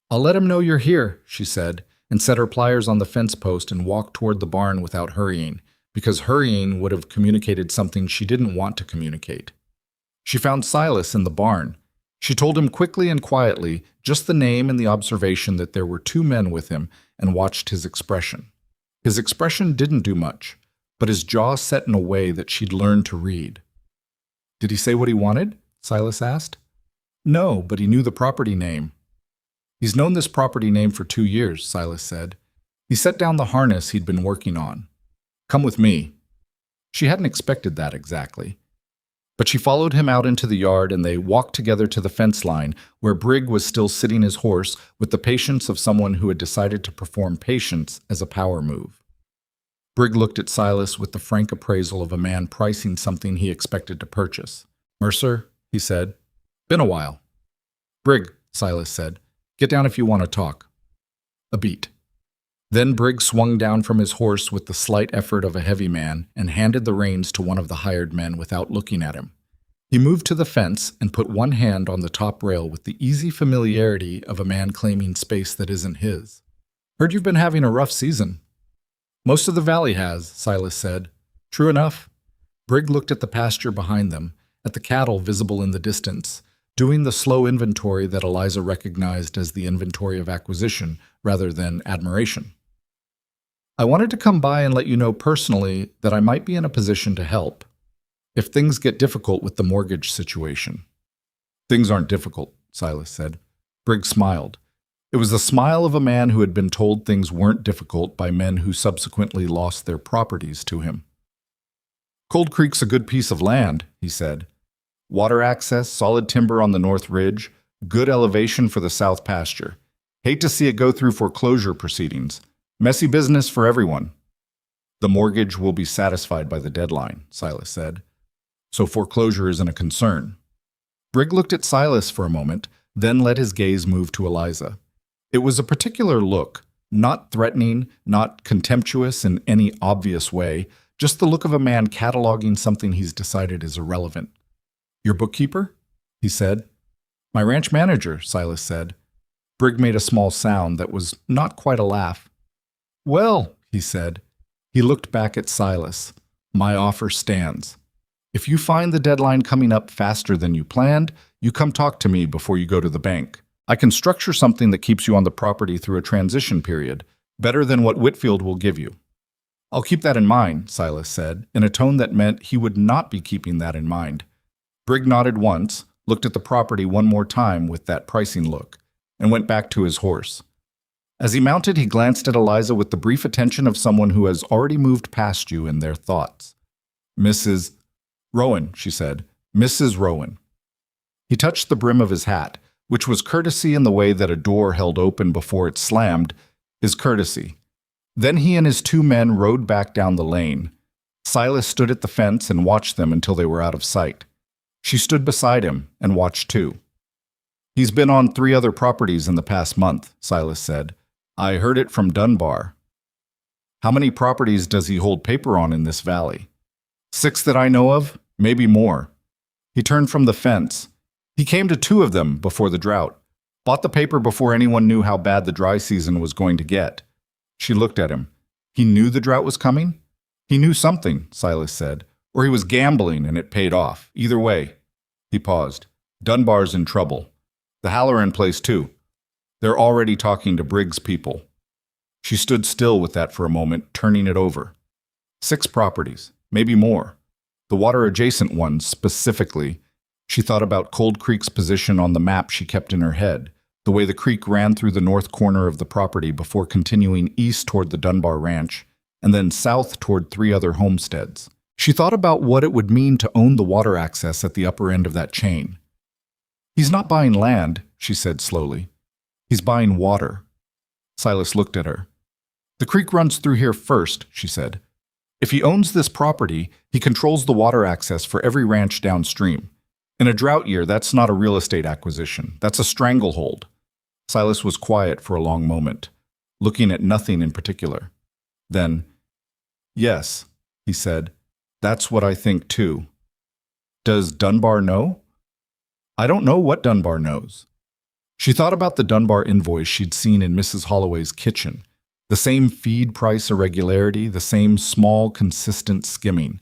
A: "I'll let him know you're here," she said, and set her pliers on the fence post and walked toward the barn without hurrying, because hurrying would have communicated something she didn't want to communicate. She found Silas in the barn. She told him quickly and quietly just the name and the observation that there were 2 men with him, and watched his expression. His expression didn't do much, but his jaw set in a way that she'd learned to read. "Did he say what he wanted?" Silas asked. "No, but he knew the property name." "He's known this property name for 2 years, Silas said. He set down the harness he'd been working on. "Come with me." She hadn't expected that exactly. But she followed him out into the yard, and they walked together to the fence line, where Brigg was still sitting his horse with the patience of someone who had decided to perform patience as a power move. Brigg looked at Silas with the frank appraisal of a man pricing something he expected to purchase. "Mercer," he said. "Been a while." "Brigg," Silas said, "get down if you want to talk." A beat. Then Brigg swung down from his horse with the slight effort of a heavy man and handed the reins to one of the hired men without looking at him. He moved to the fence and put one hand on the top rail with the easy familiarity of a man claiming space that isn't his. "Heard you've been having a rough season." "Most of the valley has," Silas said. "True enough." Brigg looked at the pasture behind them, at the cattle visible in the distance, doing the slow inventory that Eliza recognized as the inventory of acquisition rather than admiration. "I wanted to come by and let you know personally that I might be in a position to help if things get difficult with the mortgage situation." "Things aren't difficult," Silas said. Brigg smiled. It was the smile of a man who had been told things weren't difficult by men who subsequently lost their properties to him. "Cold Creek's a good piece of land," he said. "Water access, solid timber on the north ridge, good elevation for the south pasture. Hate to see it go through foreclosure proceedings. Messy business for everyone." "The mortgage will be satisfied by the deadline," Silas said. "So foreclosure isn't a concern." Brigg looked at Silas for a moment, then let his gaze move to Eliza. It was a particular look, not threatening, not contemptuous in any obvious way, just the look of a man cataloging something he's decided is irrelevant. "Your bookkeeper?" he said. "My ranch manager," Silas said. Brigg made a small sound that was not quite a laugh. "Well," he said. He looked back at Silas. "My offer stands. If you find the deadline coming up faster than you planned, you come talk to me before you go to the bank. I can structure something that keeps you on the property through a transition period, better than what Whitfield will give you." "I'll keep that in mind," Silas said, in a tone that meant he would not be keeping that in mind. Brigg nodded once, looked at the property one more time with that pricing look, and went back to his horse. As he mounted, he glanced at Eliza with the brief attention of someone who has already moved past you in their thoughts. "Mrs. Rowan," she said. "Mrs. Rowan." He touched the brim of his hat, which was courtesy in the way that a door held open before it slammed, his courtesy. Then he and his 2 men rode back down the lane. Silas stood at the fence and watched them until they were out of sight. She stood beside him and watched too. "He's been on 3 other properties in the past month," Silas said. "I heard it from Dunbar." "How many properties does he hold paper on in this valley?" "6 that I know of, maybe more." He turned from the fence. "He came to 2 of them before the drought. Bought the paper before anyone knew how bad the dry season was going to get. She looked at him. He knew the drought was coming? He knew something, Silas said. Or he was gambling and it paid off. Either way. He paused. Dunbar's in trouble. The Halloran place too. They're already talking to Briggs people. She stood still with that for a moment, turning it over. 6 properties, maybe more. The water-adjacent ones, specifically. She thought about Cold Creek's position on the map she kept in her head, the way the creek ran through the north corner of the property before continuing east toward the Dunbar Ranch, and then south toward 3 other homesteads. She thought about what it would mean to own the water access at the upper end of that chain. He's not buying land, she said slowly. He's buying water. Silas looked at her. The creek runs through here first, she said. If he owns this property, he controls the water access for every ranch downstream. In a drought year, that's not a real estate acquisition. That's a stranglehold. Silas was quiet for a long moment, looking at nothing in particular. Then, yes, he said, that's what I think too. Does Dunbar know? I don't know what Dunbar knows. She thought about the Dunbar invoice she'd seen in Mrs. Holloway's kitchen. The same feed price irregularity, the same small, consistent skimming.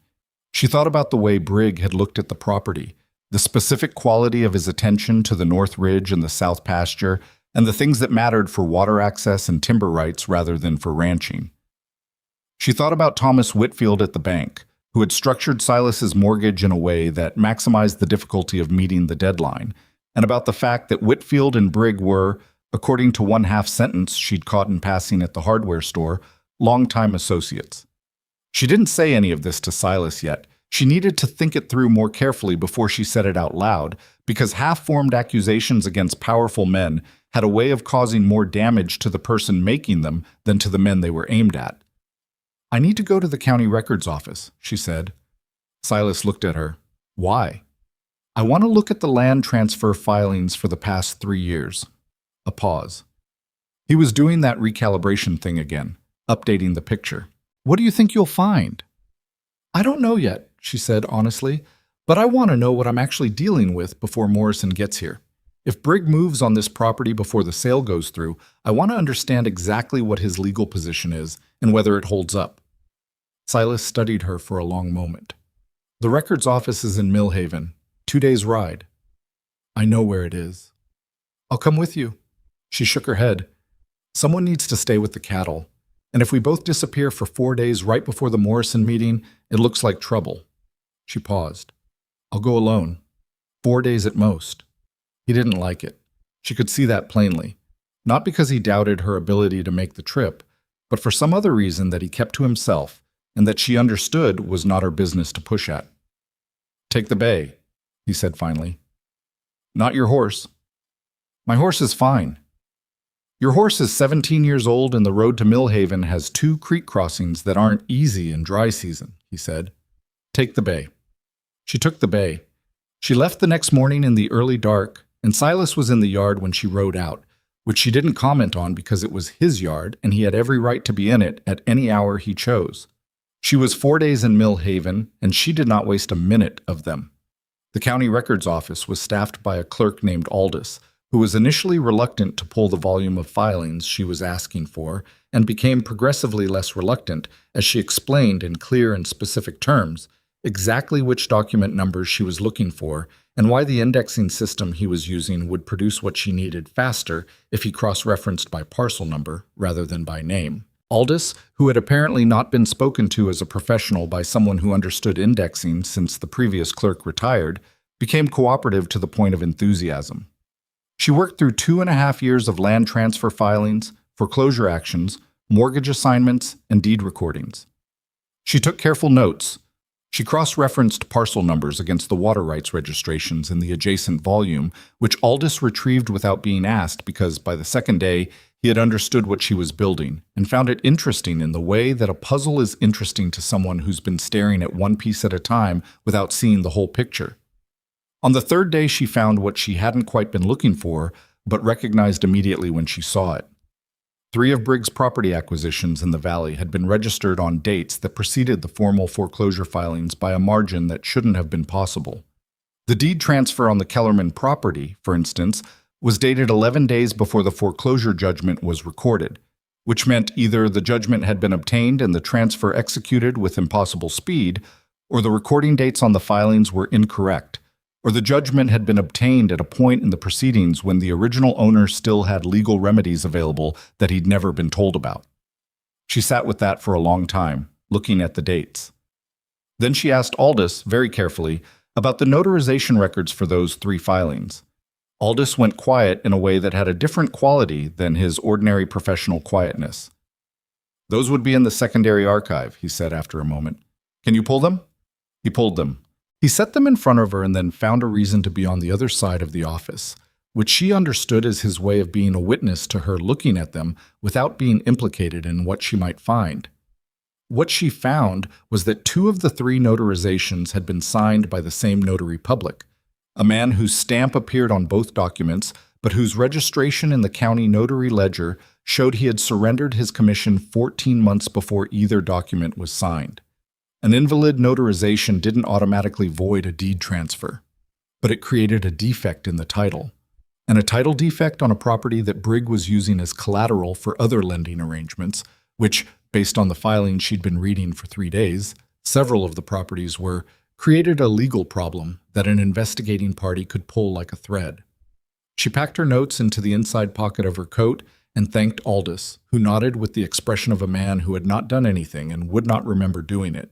A: She thought about the way Brigg had looked at the property, the specific quality of his attention to the north ridge and the south pasture, and the things that mattered for water access and timber rights rather than for ranching. She thought about Thomas Whitfield at the bank, who had structured Silas's mortgage in a way that maximized the difficulty of meeting the deadline, and about the fact that Whitfield and Brigg were, according to one half-sentence she'd caught in passing at the hardware store, longtime associates. She didn't say any of this to Silas yet. She needed to think it through more carefully before she said it out loud, because half-formed accusations against powerful men had a way of causing more damage to the person making them than to the men they were aimed at. I need to go to the county records office, she said. Silas looked at her. Why? I want to look at the land transfer filings for the past 3 years. A pause. He was doing that recalibration thing again, updating the picture. What do you think you'll find? I don't know yet, she said honestly, but I want to know what I'm actually dealing with before Morrison gets here. If Brigg moves on this property before the sale goes through, I want to understand exactly what his legal position is and whether it holds up. Silas studied her for a long moment. The records office is in Millhaven, 2 days' ride. I know where it is. I'll come with you. She shook her head. Someone needs to stay with the cattle, and if we both disappear for 4 days right before the Morrison meeting, it looks like trouble. She paused. I'll go alone. 4 days at most. He didn't like it. She could see that plainly. Not because he doubted her ability to make the trip, but for some other reason that he kept to himself and that she understood was not her business to push at. Take the bay, he said finally. Not your horse. My horse is fine. Your horse is 17 years old and the road to Millhaven has 2 creek crossings that aren't easy in dry season, he said. Take the bay. She took the bay. She left the next morning in the early dark, and Silas was in the yard when she rode out, which she didn't comment on because it was his yard and he had every right to be in it at any hour he chose. She was 4 days in Millhaven, and she did not waste a minute of them. The county records office was staffed by a clerk named Aldous, who was initially reluctant to pull the volume of filings she was asking for, and became progressively less reluctant as she explained in clear and specific terms exactly which document numbers she was looking for and why the indexing system he was using would produce what she needed faster if he cross-referenced by parcel number rather than by name. Aldous, who had apparently not been spoken to as a professional by someone who understood indexing since the previous clerk retired, became cooperative to the point of enthusiasm. She worked through 2.5 years of land transfer filings, foreclosure actions, mortgage assignments, and deed recordings. She took careful notes. She cross-referenced parcel numbers against the water rights registrations in the adjacent volume, which Aldous retrieved without being asked because by the second day he had understood what she was building and found it interesting in the way that a puzzle is interesting to someone who's been staring at one piece at a time without seeing the whole picture. On the 3rd day she found what she hadn't quite been looking for, but recognized immediately when she saw it. 3 of Brigg's property acquisitions in the valley had been registered on dates that preceded the formal foreclosure filings by a margin that shouldn't have been possible. The deed transfer on the Kellerman property, for instance, was dated 11 days before the foreclosure judgment was recorded, which meant either the judgment had been obtained and the transfer executed with impossible speed, or the recording dates on the filings were incorrect, or the judgment had been obtained at a point in the proceedings when the original owner still had legal remedies available that he'd never been told about. She sat with that for a long time, looking at the dates. Then she asked Aldous, very carefully, about the notarization records for those 3 filings. Aldous went quiet in a way that had a different quality than his ordinary professional quietness. "Those would be in the secondary archive," he said after a moment. "Can you pull them?" He pulled them. He set them in front of her and then found a reason to be on the other side of the office, which she understood as his way of being a witness to her looking at them without being implicated in what she might find. What she found was that 2 of the 3 notarizations had been signed by the same notary public, a man whose stamp appeared on both documents, but whose registration in the county notary ledger showed he had surrendered his commission 14 months before either document was signed. An invalid notarization didn't automatically void a deed transfer, but it created a defect in the title. And a title defect on a property that Brigg was using as collateral for other lending arrangements, which, based on the filings she'd been reading for 3 days, several of the properties were, created a legal problem that an investigating party could pull like a thread. She packed her notes into the inside pocket of her coat and thanked Aldous, who nodded with the expression of a man who had not done anything and would not remember doing it.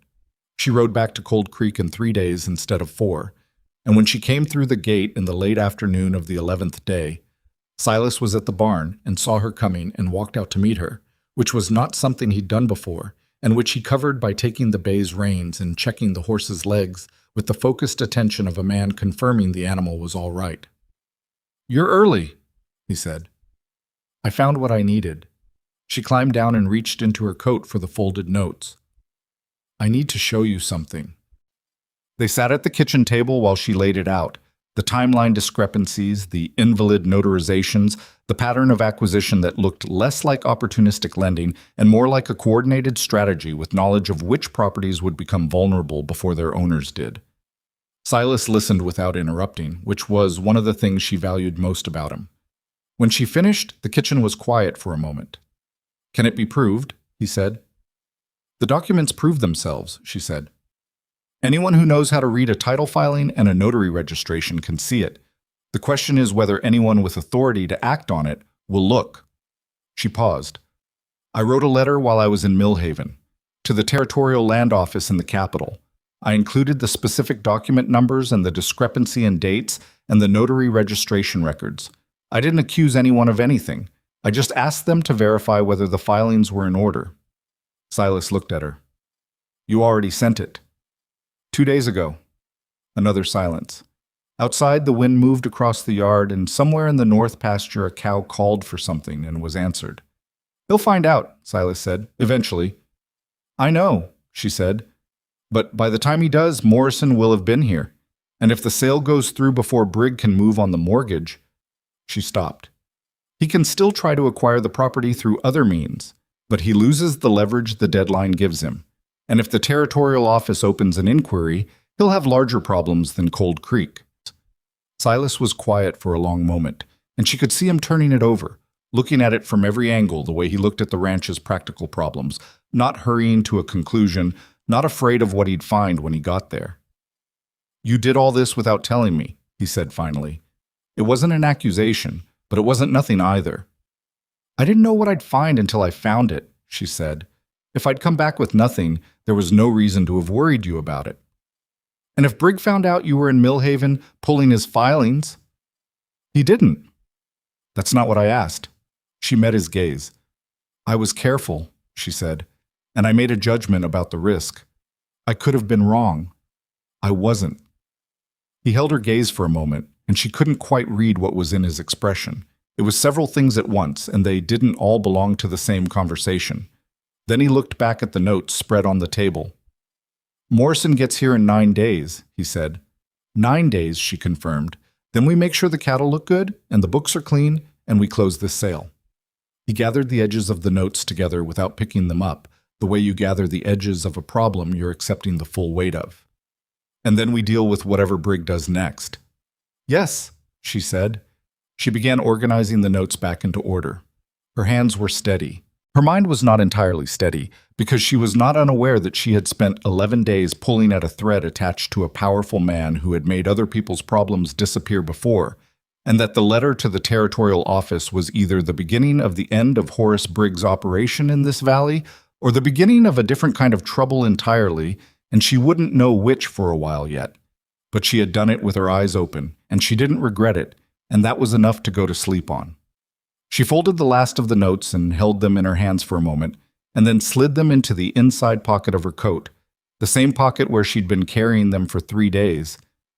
A: She rode back to Cold Creek in 3 days instead of 4, and when she came through the gate in the late afternoon of the 11th day, Silas was at the barn and saw her coming and walked out to meet her, which was not something he'd done before, and which he covered by taking the bay's reins and checking the horse's legs with the focused attention of a man confirming the animal was all right. "You're early," he said. "I found what I needed." She climbed down and reached into her coat for the folded notes. "I need to show you something." They sat at the kitchen table while she laid it out. The timeline discrepancies, the invalid notarizations, the pattern of acquisition that looked less like opportunistic lending and more like a coordinated strategy with knowledge of which properties would become vulnerable before their owners did. Silas listened without interrupting, which was one of the things she valued most about him. When she finished, the kitchen was quiet for a moment. "Can it be proved?" he said. "The documents prove themselves," she said. "Anyone who knows how to read a title filing and a notary registration can see it. The question is whether anyone with authority to act on it will look." She paused. "I wrote a letter while I was in Millhaven, to the Territorial Land Office in the capital. I included the specific document numbers and the discrepancy in dates and the notary registration records. I didn't accuse anyone of anything. I just asked them to verify whether the filings were in order." Silas looked at her. "You already sent it." 2 days ago." Another silence. Outside, the wind moved across the yard, and somewhere in the north pasture a cow called for something and was answered. "He'll find out," Silas said, "eventually." "I know," she said. "But by the time he does, Morrison will have been here. And if the sale goes through before Brigg can move on the mortgage—" She stopped. "He can still try to acquire the property through other means, but he loses the leverage the deadline gives him. And if the territorial office opens an inquiry, he'll have larger problems than Cold Creek." Silas was quiet for a long moment, and she could see him turning it over, looking at it from every angle the way he looked at the ranch's practical problems, not hurrying to a conclusion, not afraid of what he'd find when he got there. "You did all this without telling me," he said finally. "It wasn't an accusation, but it wasn't nothing either." "I didn't know what I'd find until I found it," she said. "If I'd come back with nothing, there was no reason to have worried you about it." "And if Brigg found out you were in Millhaven pulling his filings—" "He didn't." "That's not what I asked." She met his gaze. "I was careful," she said, "and I made a judgment about the risk. I could have been wrong. I wasn't." He held her gaze for a moment, and she couldn't quite read what was in his expression. It was several things at once, and they didn't all belong to the same conversation. Then he looked back at the notes spread on the table. "Morrison gets here in 9 days, he said. 9 days, she confirmed. Then we make sure the cattle look good, and the books are clean, and we close this sale." He gathered the edges of the notes together without picking them up, the way you gather the edges of a problem you're accepting the full weight of. "And then we deal with whatever Brigg does next." "Yes," she said. She began organizing the notes back into order. Her hands were steady. Her mind was not entirely steady, because she was not unaware that she had spent 11 days pulling at a thread attached to a powerful man who had made other people's problems disappear before, and that the letter to the territorial office was either the beginning of the end of Horace Briggs' operation in this valley, or the beginning of a different kind of trouble entirely, and she wouldn't know which for a while yet. But she had done it with her eyes open, and she didn't regret it, and that was enough to go to sleep on. She folded the last of the notes and held them in her hands for a moment, and then slid them into the inside pocket of her coat, the same pocket where she'd been carrying them for 3 days,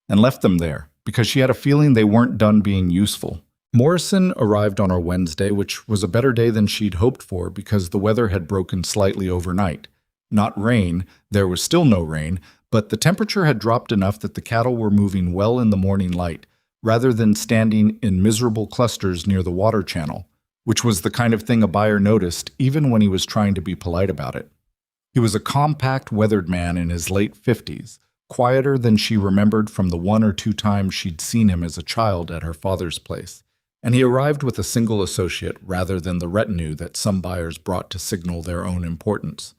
A: and left them there, because she had a feeling they weren't done being useful. Morrison arrived on our Wednesday, which was a better day than she'd hoped for because the weather had broken slightly overnight. Not rain, there was still no rain, but the temperature had dropped enough that the cattle were moving well in the morning light, rather than standing in miserable clusters near the water channel, which was the kind of thing a buyer noticed even when he was trying to be polite about it. He was a compact, weathered man in his late 50s, quieter than she remembered from the 1 or 2 times she'd seen him as a child at her father's place, and he arrived with a single associate rather than the retinue that some buyers brought to signal their own importance.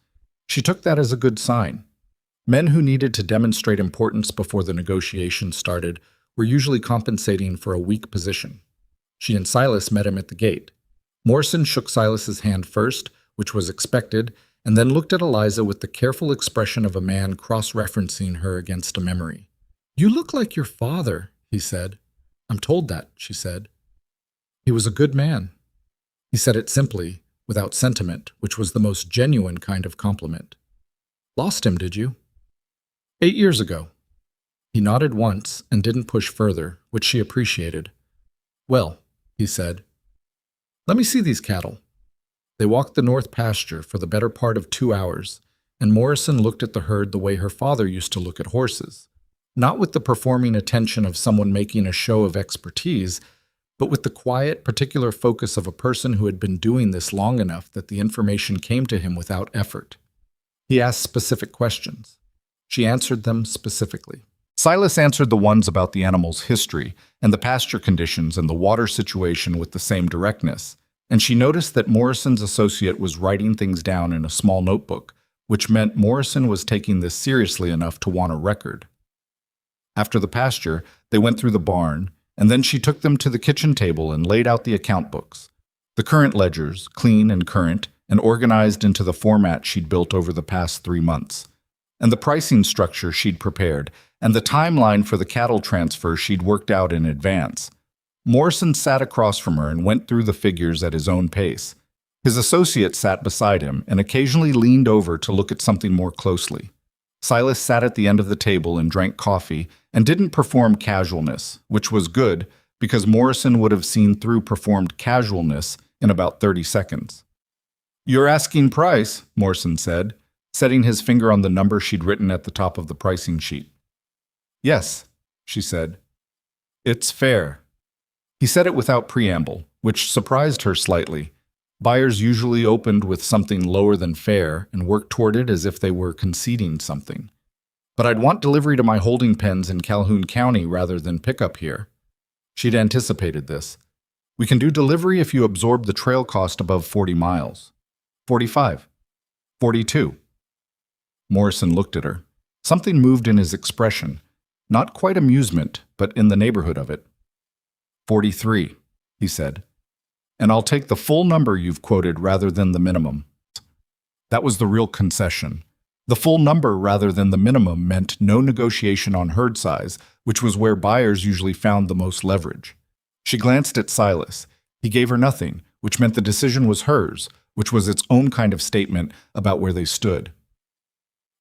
A: She took that as a good sign. Men who needed to demonstrate importance before the negotiation started were usually compensating for a weak position. She and Silas met him at the gate. Morrison shook Silas's hand first, which was expected, and then looked at Eliza with the careful expression of a man cross-referencing her against a memory. "You look like your father," he said. "I'm told that," she said. "He was a good man." He said it simply, without sentiment, which was the most genuine kind of compliment. "Lost him, did you?" 8 years ago. He nodded once and didn't push further, which she appreciated. "Well," he said, "let me see these cattle." They walked the north pasture for the better part of 2 hours, and Morrison looked at the herd the way her father used to look at horses, not with the performing attention of someone making a show of expertise, but with the quiet, particular focus of a person who had been doing this long enough that the information came to him without effort. He asked specific questions. She answered them specifically. Silas answered the ones about the animal's history and the pasture conditions and the water situation with the same directness, and she noticed that Morrison's associate was writing things down in a small notebook, which meant Morrison was taking this seriously enough to want a record. After the pasture, they went through the barn, and then she took them to the kitchen table and laid out the account books. The current ledgers, clean and current, and organized into the format she'd built over the past 3 months, and the pricing structure she'd prepared, and the timeline for the cattle transfer she'd worked out in advance. Morrison sat across from her and went through the figures at his own pace. His associate sat beside him and occasionally leaned over to look at something more closely. Silas sat at the end of the table and drank coffee and didn't perform casualness, which was good because Morrison would have seen through performed casualness in about 30 seconds. "Your asking price," Morrison said, setting his finger on the number she'd written at the top of the pricing sheet. "Yes," she said. "It's fair." He said it without preamble, which surprised her slightly. Buyers usually opened with something lower than fair and worked toward it as if they were conceding something. "But I'd want delivery to my holding pens in Calhoun County rather than pickup here." She'd anticipated this. "We can do delivery if you absorb the trail cost above 40 miles. 45. 42. Morrison looked at her. Something moved in his expression. Not quite amusement, but in the neighborhood of it. 43, he said. "And I'll take the full number you've quoted rather than the minimum." That was the real concession. The full number rather than the minimum meant no negotiation on herd size, which was where buyers usually found the most leverage. She glanced at Silas. He gave her nothing, which meant the decision was hers, which was its own kind of statement about where they stood.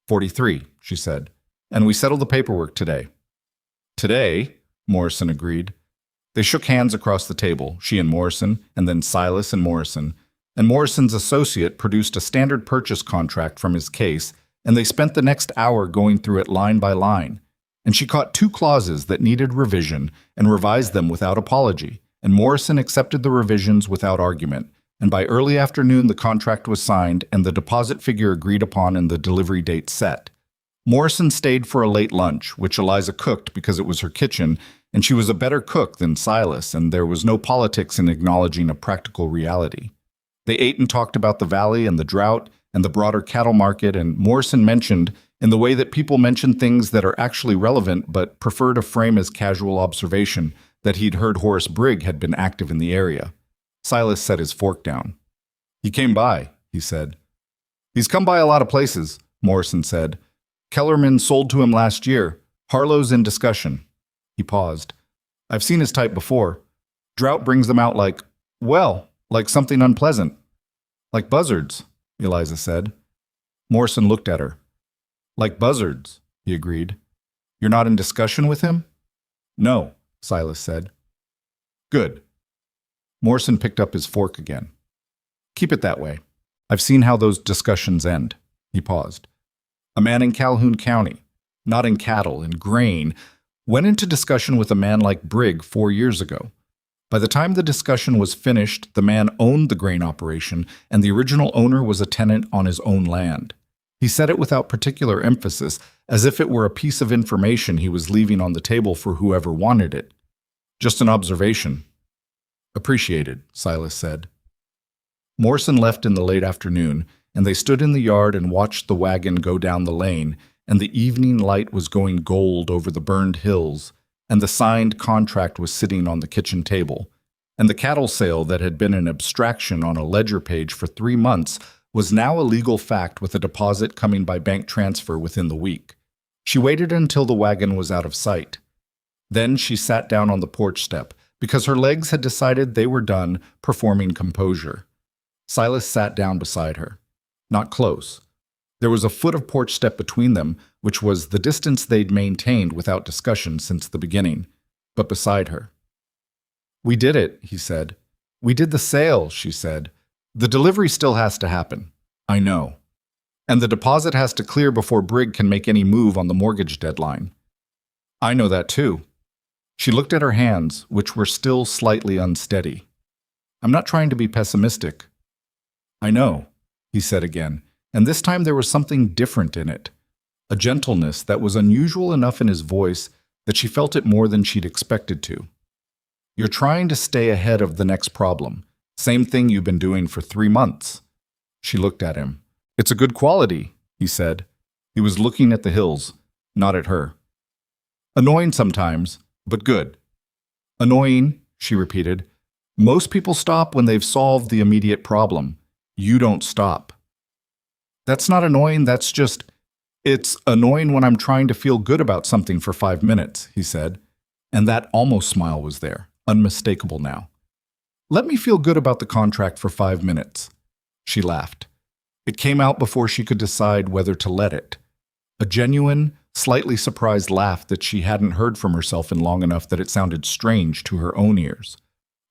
A: 43, she said, "and we settled the paperwork today." "Today?" Morrison agreed. They shook hands across the table, she and Morrison, and then Silas and Morrison's associate produced a standard purchase contract from his case, and they spent the next hour going through it line by line. And she caught 2 clauses that needed revision and revised them without apology, and Morrison accepted the revisions without argument, and by early afternoon the contract was signed and the deposit figure agreed upon and the delivery date set. Morrison stayed for a late lunch, which Eliza cooked because it was her kitchen, and she was a better cook than Silas, and there was no politics in acknowledging a practical reality. They ate and talked about the valley and the drought and the broader cattle market, and Morrison mentioned, in the way that people mention things that are actually relevant but prefer to frame as casual observation, that he'd heard Horace Brigg had been active in the area. Silas set his fork down. "He came by," he said. "He's come by a lot of places," Morrison said. "Kellerman sold to him last year. Harlow's in discussion." He paused. "I've seen his type before. Drought brings them out like something unpleasant. Like buzzards," Eliza said. Morrison looked at her. "Like buzzards," he agreed. "You're not in discussion with him?" "No," Silas said. "Good." Morrison picked up his fork again. "Keep it that way. I've seen how those discussions end." He paused. "A man in Calhoun County, not in cattle, in grain, went into discussion with a man like Brigg 4 years ago. By the time the discussion was finished, the man owned the grain operation, and the original owner was a tenant on his own land. He said it without particular emphasis, as if it were a piece of information he was leaving on the table for whoever wanted it. Just an observation." "Appreciated," Silas said. Morrison left in the late afternoon, and they stood in the yard and watched the wagon go down the lane, and the evening light was going gold over the burned hills, and the signed contract was sitting on the kitchen table, and the cattle sale that had been an abstraction on a ledger page for 3 months was now a legal fact with a deposit coming by bank transfer within the week. She waited until the wagon was out of sight. Then she sat down on the porch step, because her legs had decided they were done performing composure. Silas sat down beside her. Not close. There was a foot of porch step between them, which was the distance they'd maintained without discussion since the beginning, but beside her. "We did it," he said. "We did the sale," she said. "The delivery still has to happen." "I know. And the deposit has to clear before Brigg can make any move on the mortgage deadline." "I know that too." She looked at her hands, which were still slightly unsteady. "I'm not trying to be pessimistic." "I know," he said again, and this time there was something different in it. A gentleness that was unusual enough in his voice that she felt it more than she'd expected to. "You're trying to stay ahead of the next problem. Same thing you've been doing for 3 months. She looked at him. "It's a good quality," he said. He was looking at the hills, not at her. "Annoying sometimes, but good." "Annoying," she repeated. "Most people stop when they've solved the immediate problem. You don't stop." "That's not annoying, it's annoying when I'm trying to feel good about something for 5 minutes," he said, and that almost smile was there, unmistakable now. "Let me feel good about the contract for 5 minutes." She laughed. It came out before she could decide whether to let it. A genuine, slightly surprised laugh that she hadn't heard from herself in long enough that it sounded strange to her own ears.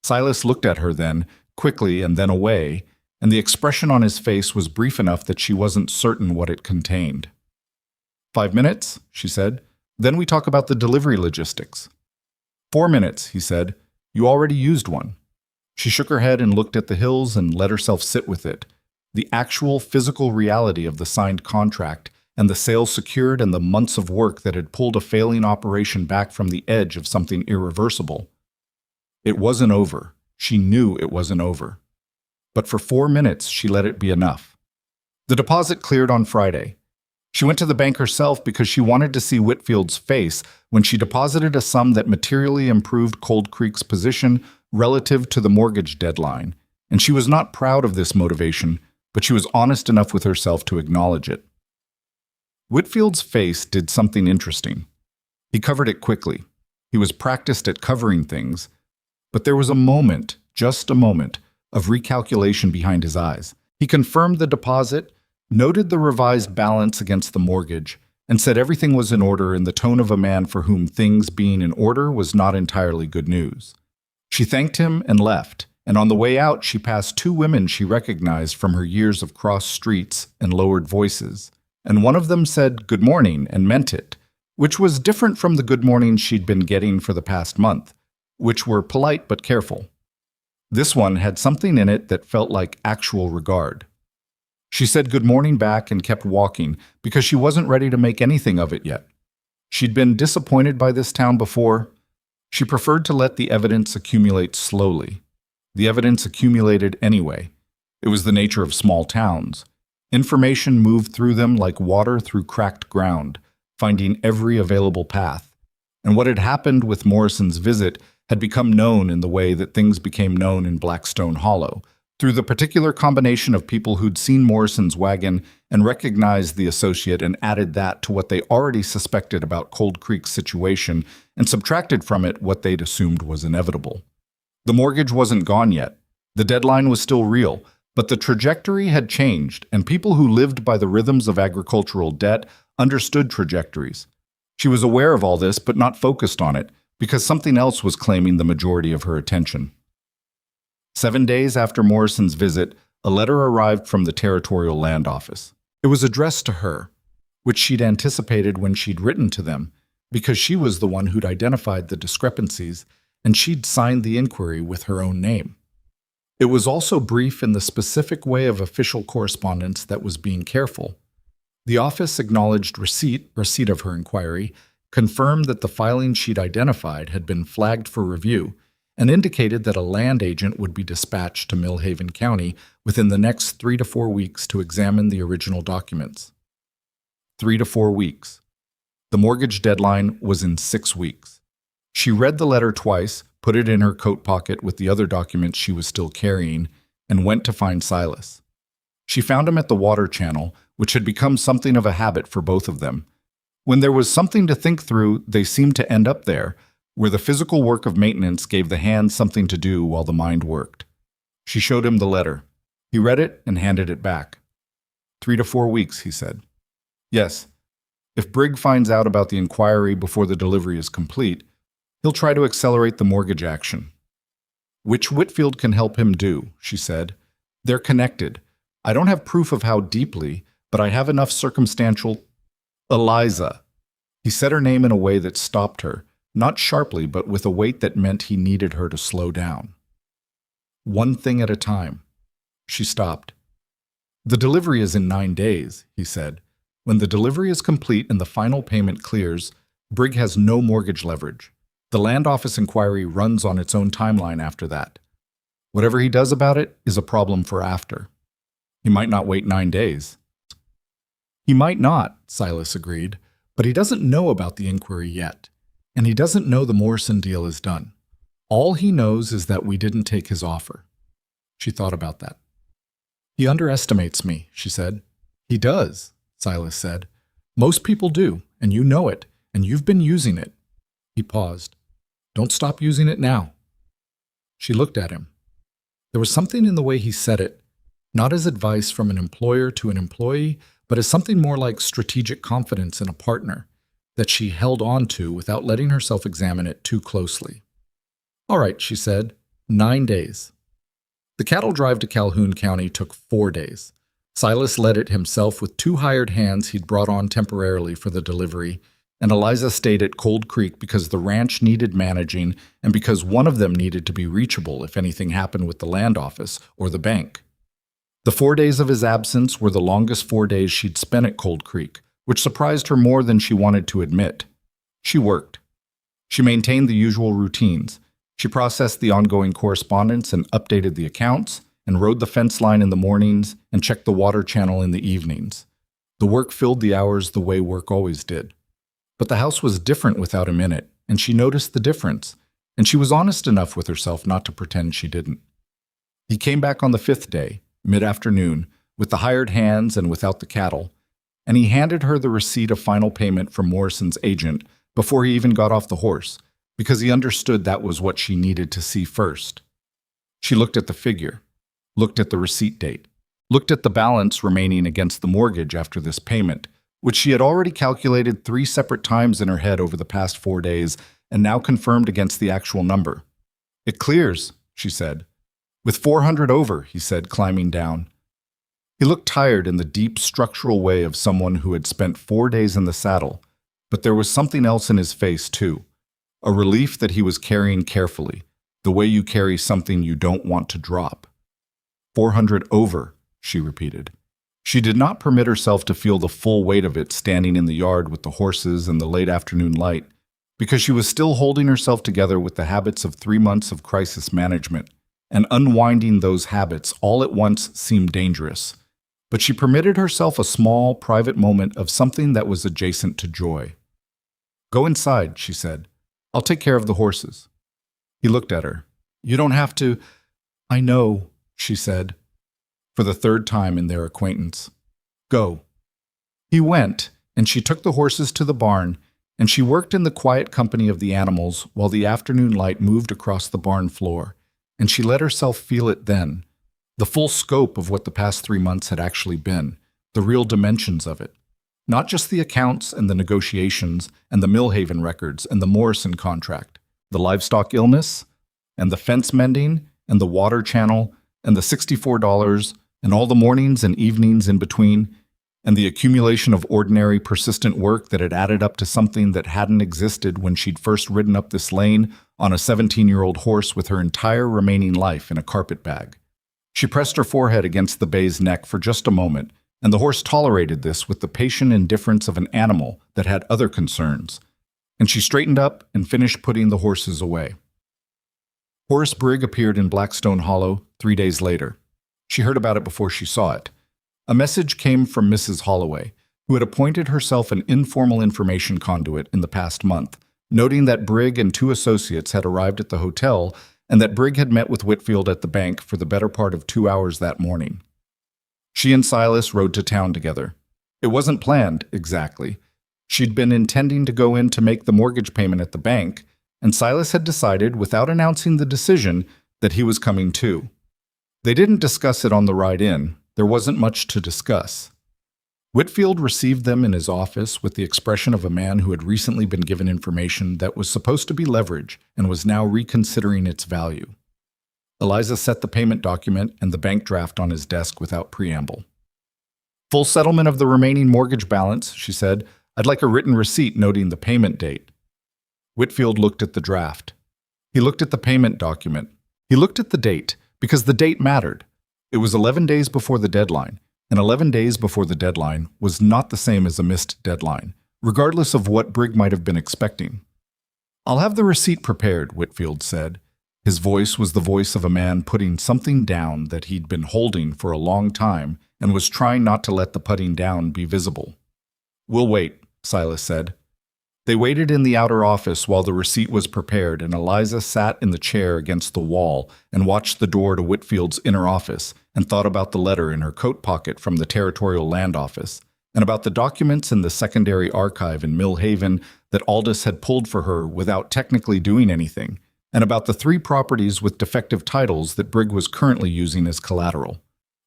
A: Silas looked at her then, quickly and then away, and the expression on his face was brief enough that she wasn't certain what it contained. 5 minutes, she said. Then we talk about the delivery logistics. 4 minutes, he said. You already used one. She shook her head and looked at the hills and let herself sit with it. The actual physical reality of the signed contract and the sale secured and the months of work that had pulled a failing operation back from the edge of something irreversible. It wasn't over. She knew it wasn't over. But for 4 minutes, she let it be enough. The deposit cleared on Friday. She went to the bank herself because she wanted to see Whitfield's face when she deposited a sum that materially improved Cold Creek's position relative to the mortgage deadline, and she was not proud of this motivation, but she was honest enough with herself to acknowledge it. Whitfield's face did something interesting. He covered it quickly. He was practiced at covering things, but there was a moment, just a moment, of recalculation behind his eyes. He confirmed the deposit, noted the revised balance against the mortgage, and said everything was in order in the tone of a man for whom things being in order was not entirely good news. She thanked him and left, and on the way out she passed 2 women she recognized from her years of crossed streets and lowered voices, and one of them said good morning and meant it, which was different from the good mornings she'd been getting for the past month, which were polite but careful. This one had something in it that felt like actual regard. She said good morning back and kept walking because she wasn't ready to make anything of it yet. She'd been disappointed by this town before. She preferred to let the evidence accumulate slowly. The evidence accumulated anyway. It was the nature of small towns. Information moved through them like water through cracked ground, finding every available path. And what had happened with Morrison's visit had become known in the way that things became known in Blackstone Hollow, through the particular combination of people who'd seen Morrison's wagon and recognized the associate and added that to what they already suspected about Cold Creek's situation and subtracted from it what they'd assumed was inevitable. The mortgage wasn't gone yet. The deadline was still real, but the trajectory had changed, and people who lived by the rhythms of agricultural debt understood trajectories. She was aware of all this, but not focused on it, because something else was claiming the majority of her attention. 7 days after Morrison's visit, a letter arrived from the Territorial Land Office. It was addressed to her, which she'd anticipated when she'd written to them, because she was the one who'd identified the discrepancies, and she'd signed the inquiry with her own name. It was also brief in the specific way of official correspondence that was being careful. The office acknowledged receipt of her inquiry, confirmed that the filing she'd identified had been flagged for review, and indicated that a land agent would be dispatched to Millhaven County within the next 3 to 4 weeks to examine the original documents. 3 to 4 weeks. The mortgage deadline was in 6 weeks. She read the letter twice, put it in her coat pocket with the other documents she was still carrying, and went to find Silas. She found him at the water channel, which had become something of a habit for both of them. When there was something to think through, they seemed to end up there, where the physical work of maintenance gave the hand something to do while the mind worked. She showed him the letter. He read it and handed it back. 3 to 4 weeks, he said. Yes. If Brigg finds out about the inquiry before the delivery is complete, he'll try to accelerate the mortgage action. Which Whitfield can help him do, she said. They're connected. I don't have proof of how deeply, but I have enough circumstantial... Eliza. He said her name in a way that stopped her, not sharply, but with a weight that meant he needed her to slow down. One thing at a time. She stopped. The delivery is in 9 days, he said. When the delivery is complete and the final payment clears, Brigg has no mortgage leverage. The land office inquiry runs on its own timeline after that. Whatever he does about it is a problem for after. He might not wait 9 days. He might not, Silas agreed, but he doesn't know about the inquiry yet. And he doesn't know the Morrison deal is done. All he knows is that we didn't take his offer. She thought about that. He underestimates me, she said. He does, Silas said. Most people do, and you know it, and you've been using it. He paused. Don't stop using it now. She looked at him. There was something in the way he said it, not as advice from an employer to an employee, but as something more like strategic confidence in a partner, that she held on to without letting herself examine it too closely. All right, she said, 9 days. The cattle drive to Calhoun County took 4 days. Silas led it himself with 2 hired hands he'd brought on temporarily for the delivery, and Eliza stayed at Cold Creek because the ranch needed managing and because one of them needed to be reachable if anything happened with the land office or the bank. The 4 days of his absence were the longest 4 days she'd spent at Cold Creek, which surprised her more than she wanted to admit. She worked. She maintained the usual routines. She processed the ongoing correspondence and updated the accounts, and rode the fence line in the mornings and checked the water channel in the evenings. The work filled the hours the way work always did. But the house was different without him in it, and she noticed the difference, and she was honest enough with herself not to pretend she didn't. He came back on the 5th day, mid-afternoon, with the hired hands and without the cattle, and he handed her the receipt of final payment from Morrison's agent before he even got off the horse, because he understood that was what she needed to see first. She looked at the figure, looked at the receipt date, looked at the balance remaining against the mortgage after this payment, which she had already calculated 3 separate times in her head over the past 4 days and now confirmed against the actual number. It clears, she said. With 400 over, he said, climbing down. He looked tired in the deep structural way of someone who had spent 4 days in the saddle, but there was something else in his face, too. A relief that he was carrying carefully, the way you carry something you don't want to drop. 400 over, she repeated. She did not permit herself to feel the full weight of it standing in the yard with the horses and the late afternoon light, because she was still holding herself together with the habits of 3 months of crisis management, and unwinding those habits all at once seemed dangerous. But she permitted herself a small, private moment of something that was adjacent to joy. "Go inside," she said. "I'll take care of the horses." He looked at her. "You don't have to." "I know," she said, for the third time in their acquaintance. "Go." He went, and she took the horses to the barn, and she worked in the quiet company of the animals while the afternoon light moved across the barn floor, and she let herself feel it then, the full scope of what the past 3 months had actually been, the real dimensions of it. Not just the accounts and the negotiations and the Millhaven records and the Morrison contract, the livestock illness and the fence mending and the water channel and the $64 and all the mornings and evenings in between, and the accumulation of ordinary, persistent work that had added up to something that hadn't existed when she'd first ridden up this lane on a 17-year-old horse with her entire remaining life in a carpet bag. She pressed her forehead against the bay's neck for just a moment, and the horse tolerated this with the patient indifference of an animal that had other concerns, and she straightened up and finished putting the horses away. Horace Brigg appeared in Blackstone Hollow 3 days later. She heard about it before she saw it. A message came from Mrs. Holloway, who had appointed herself an informal information conduit in the past month, noting that Brigg and 2 associates had arrived at the hotel and that Brigg had met with Whitfield at the bank for the better part of 2 hours that morning. She and Silas rode to town together. It wasn't planned, exactly. She'd been intending to go in to make the mortgage payment at the bank, and Silas had decided, without announcing the decision, that he was coming too. They didn't discuss it on the ride in. There wasn't much to discuss. Whitfield received them in his office with the expression of a man who had recently been given information that was supposed to be leverage and was now reconsidering its value. Eliza set the payment document and the bank draft on his desk without preamble. "Full settlement of the remaining mortgage balance," she said. "I'd like a written receipt noting the payment date." Whitfield looked at the draft. He looked at the payment document. He looked at the date, because the date mattered. It was 11 days before the deadline, and 11 days before the deadline was not the same as a missed deadline, regardless of what Brigg might have been expecting. "I'll have the receipt prepared," Whitfield said. His voice was the voice of a man putting something down that he'd been holding for a long time and was trying not to let the putting down be visible. "We'll wait," Silas said. They waited in the outer office while the receipt was prepared, and Eliza sat in the chair against the wall and watched the door to Whitfield's inner office and thought about the letter in her coat pocket from the Territorial Land Office and about the documents in the secondary archive in Millhaven that Aldous had pulled for her without technically doing anything, and about the 3 properties with defective titles that Brigg was currently using as collateral.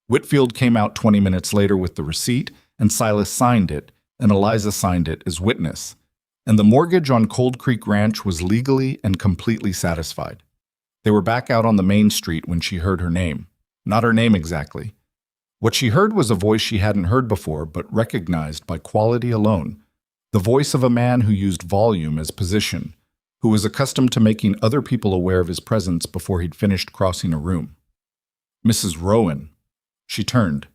A: Whitfield came out 20 minutes later with the receipt, and Silas signed it, and Eliza signed it as witness. And the mortgage on Cold Creek Ranch was legally and completely satisfied. They were back out on the main street when she heard her name. Not her name exactly. What she heard was a voice she hadn't heard before but recognized by quality alone. The voice of a man who used volume as position, who was accustomed to making other people aware of his presence before he'd finished crossing a room. "Mrs. Rowan." She turned.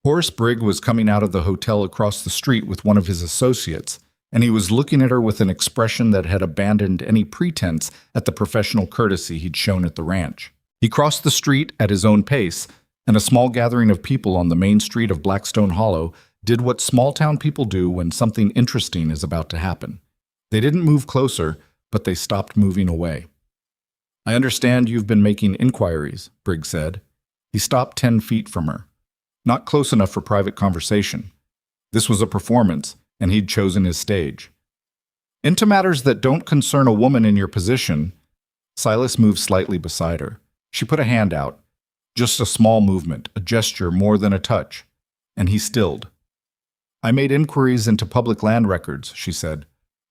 A: Horace Brigg was coming out of the hotel across the street with one of his associates, and he was looking at her with an expression that had abandoned any pretense at the professional courtesy he'd shown at the ranch. He crossed the street at his own pace, and a small gathering of people on the main street of Blackstone Hollow did what small-town people do when something interesting is about to happen. They didn't move closer, but they stopped moving away. "I understand you've been making inquiries," Brigg said. He stopped 10 feet from her. Not close enough for private conversation. This was a performance, and he'd chosen his stage. "Into matters that don't concern a woman in your position." Silas moved slightly beside her. She put a hand out. Just a small movement, a gesture more than a touch. And he stilled. "I made inquiries into public land records," she said.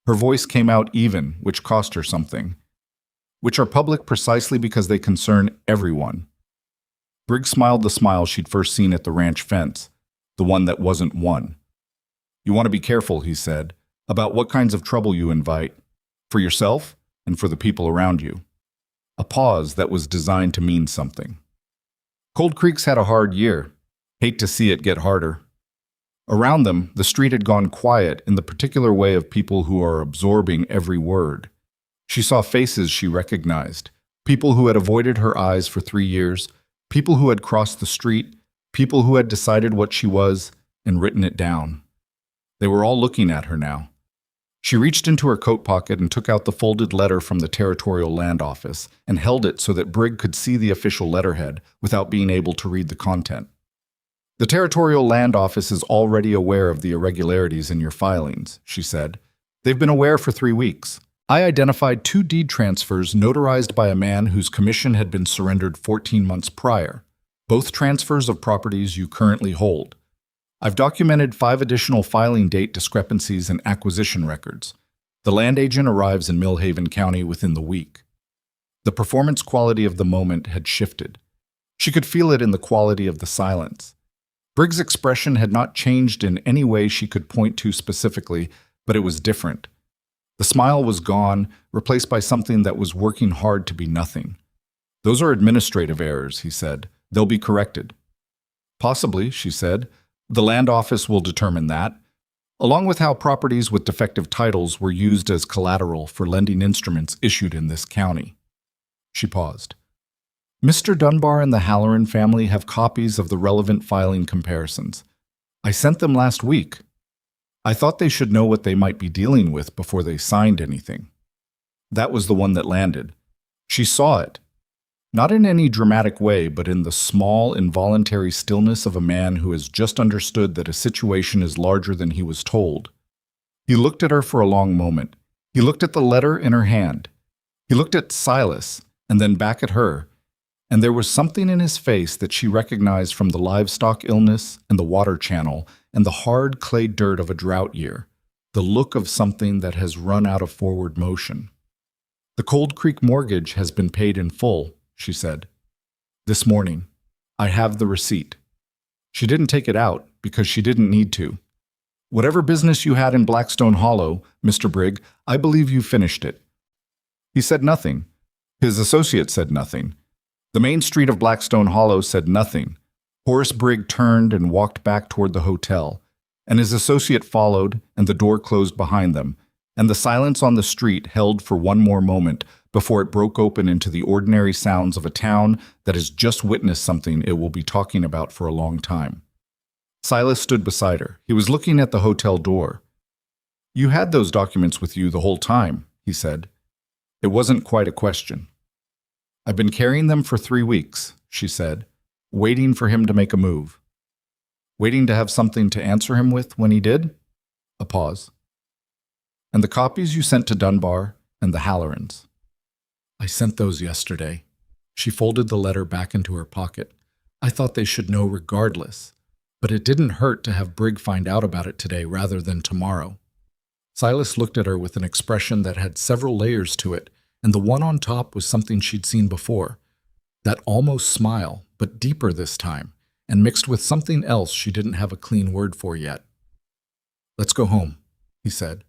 A: Her voice came out even, which cost her something. "Which are public precisely because they concern everyone." Brigg smiled the smile she'd first seen at the ranch fence, the one that wasn't one. "You want to be careful," he said, "about what kinds of trouble you invite, for yourself and for the people around you." A pause that was designed to mean something. "Cold Creek's had a hard year." Hate to see it get harder. Around them, the street had gone quiet in the particular way of people who are absorbing every word. She saw faces she recognized, people who had avoided her eyes for 3 years, people who had crossed the street, people who had decided what she was and written it down. They were all looking at her now. She reached into her coat pocket and took out the folded letter from the Territorial Land Office and held it so that Brigg could see the official letterhead without being able to read the content. The Territorial Land Office is already aware of the irregularities in your filings, she said. They've been aware for 3 weeks. I identified 2 deed transfers notarized by a man whose commission had been surrendered 14 months prior, both transfers of properties you currently hold. I've documented 5 additional filing date discrepancies and acquisition records. The land agent arrives in Millhaven County within the week. The performance quality of the moment had shifted. She could feel it in the quality of the silence. Brigg's expression had not changed in any way she could point to specifically, but it was different. The smile was gone, replaced by something that was working hard to be nothing. Those are administrative errors, he said. They'll be corrected. Possibly, she said. The land office will determine that, along with how properties with defective titles were used as collateral for lending instruments issued in this county. She paused. Mr. Dunbar and the Halloran family have copies of the relevant filing comparisons. I sent them last week. I thought they should know what they might be dealing with before they signed anything. That was the one that landed. She saw it. Not in any dramatic way, but in the small, involuntary stillness of a man who has just understood that a situation is larger than he was told. He looked at her for a long moment. He looked at the letter in her hand. He looked at Silas, and then back at her, and there was something in his face that she recognized from the livestock illness and the water channel and the hard clay dirt of a drought year, the look of something that has run out of forward motion. The Cold Creek mortgage has been paid in full, she said. This morning. I have the receipt. She didn't take it out because she didn't need to. Whatever business you had in Blackstone Hollow, Mr. Brigg, I believe you finished it. He said nothing. His associate said nothing. The main street of Blackstone Hollow said nothing. Horace Brigg turned and walked back toward the hotel, and his associate followed, and the door closed behind them, and the silence on the street held for one more moment before it broke open into the ordinary sounds of a town that has just witnessed something it will be talking about for a long time. Silas stood beside her. He was looking at the hotel door. You had those documents with you the whole time, he said. It wasn't quite a question. I've been carrying them for 3 weeks, she said, waiting for him to make a move. Waiting to have something to answer him with when he did? A pause. And the copies you sent to Dunbar and the Hallorans. I sent those yesterday. She folded the letter back into her pocket. I thought they should know regardless, but it didn't hurt to have Brigg find out about it today rather than tomorrow. Silas looked at her with an expression that had several layers to it, and the one on top was something she'd seen before. That almost smile, but deeper this time, and mixed with something else she didn't have a clean word for yet. Let's go home, he said.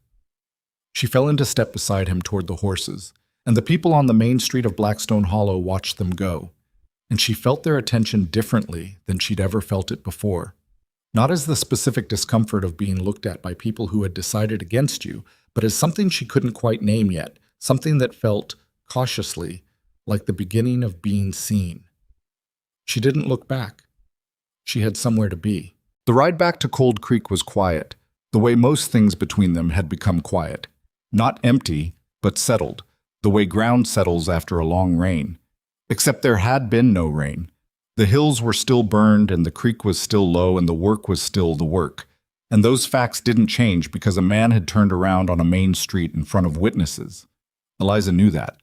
A: She fell into step beside him toward the horses, and the people on the main street of Blackstone Hollow watched them go, and she felt their attention differently than she'd ever felt it before. Not as the specific discomfort of being looked at by people who had decided against you, but as something she couldn't quite name yet, something that felt, cautiously, like the beginning of being seen. She didn't look back. She had somewhere to be. The ride back to Cold Creek was quiet, the way most things between them had become quiet. Not empty, but settled, the way ground settles after a long rain. Except there had been no rain. The hills were still burned, and the creek was still low, and the work was still the work. And those facts didn't change because a man had turned around on a main street in front of witnesses. Eliza knew that.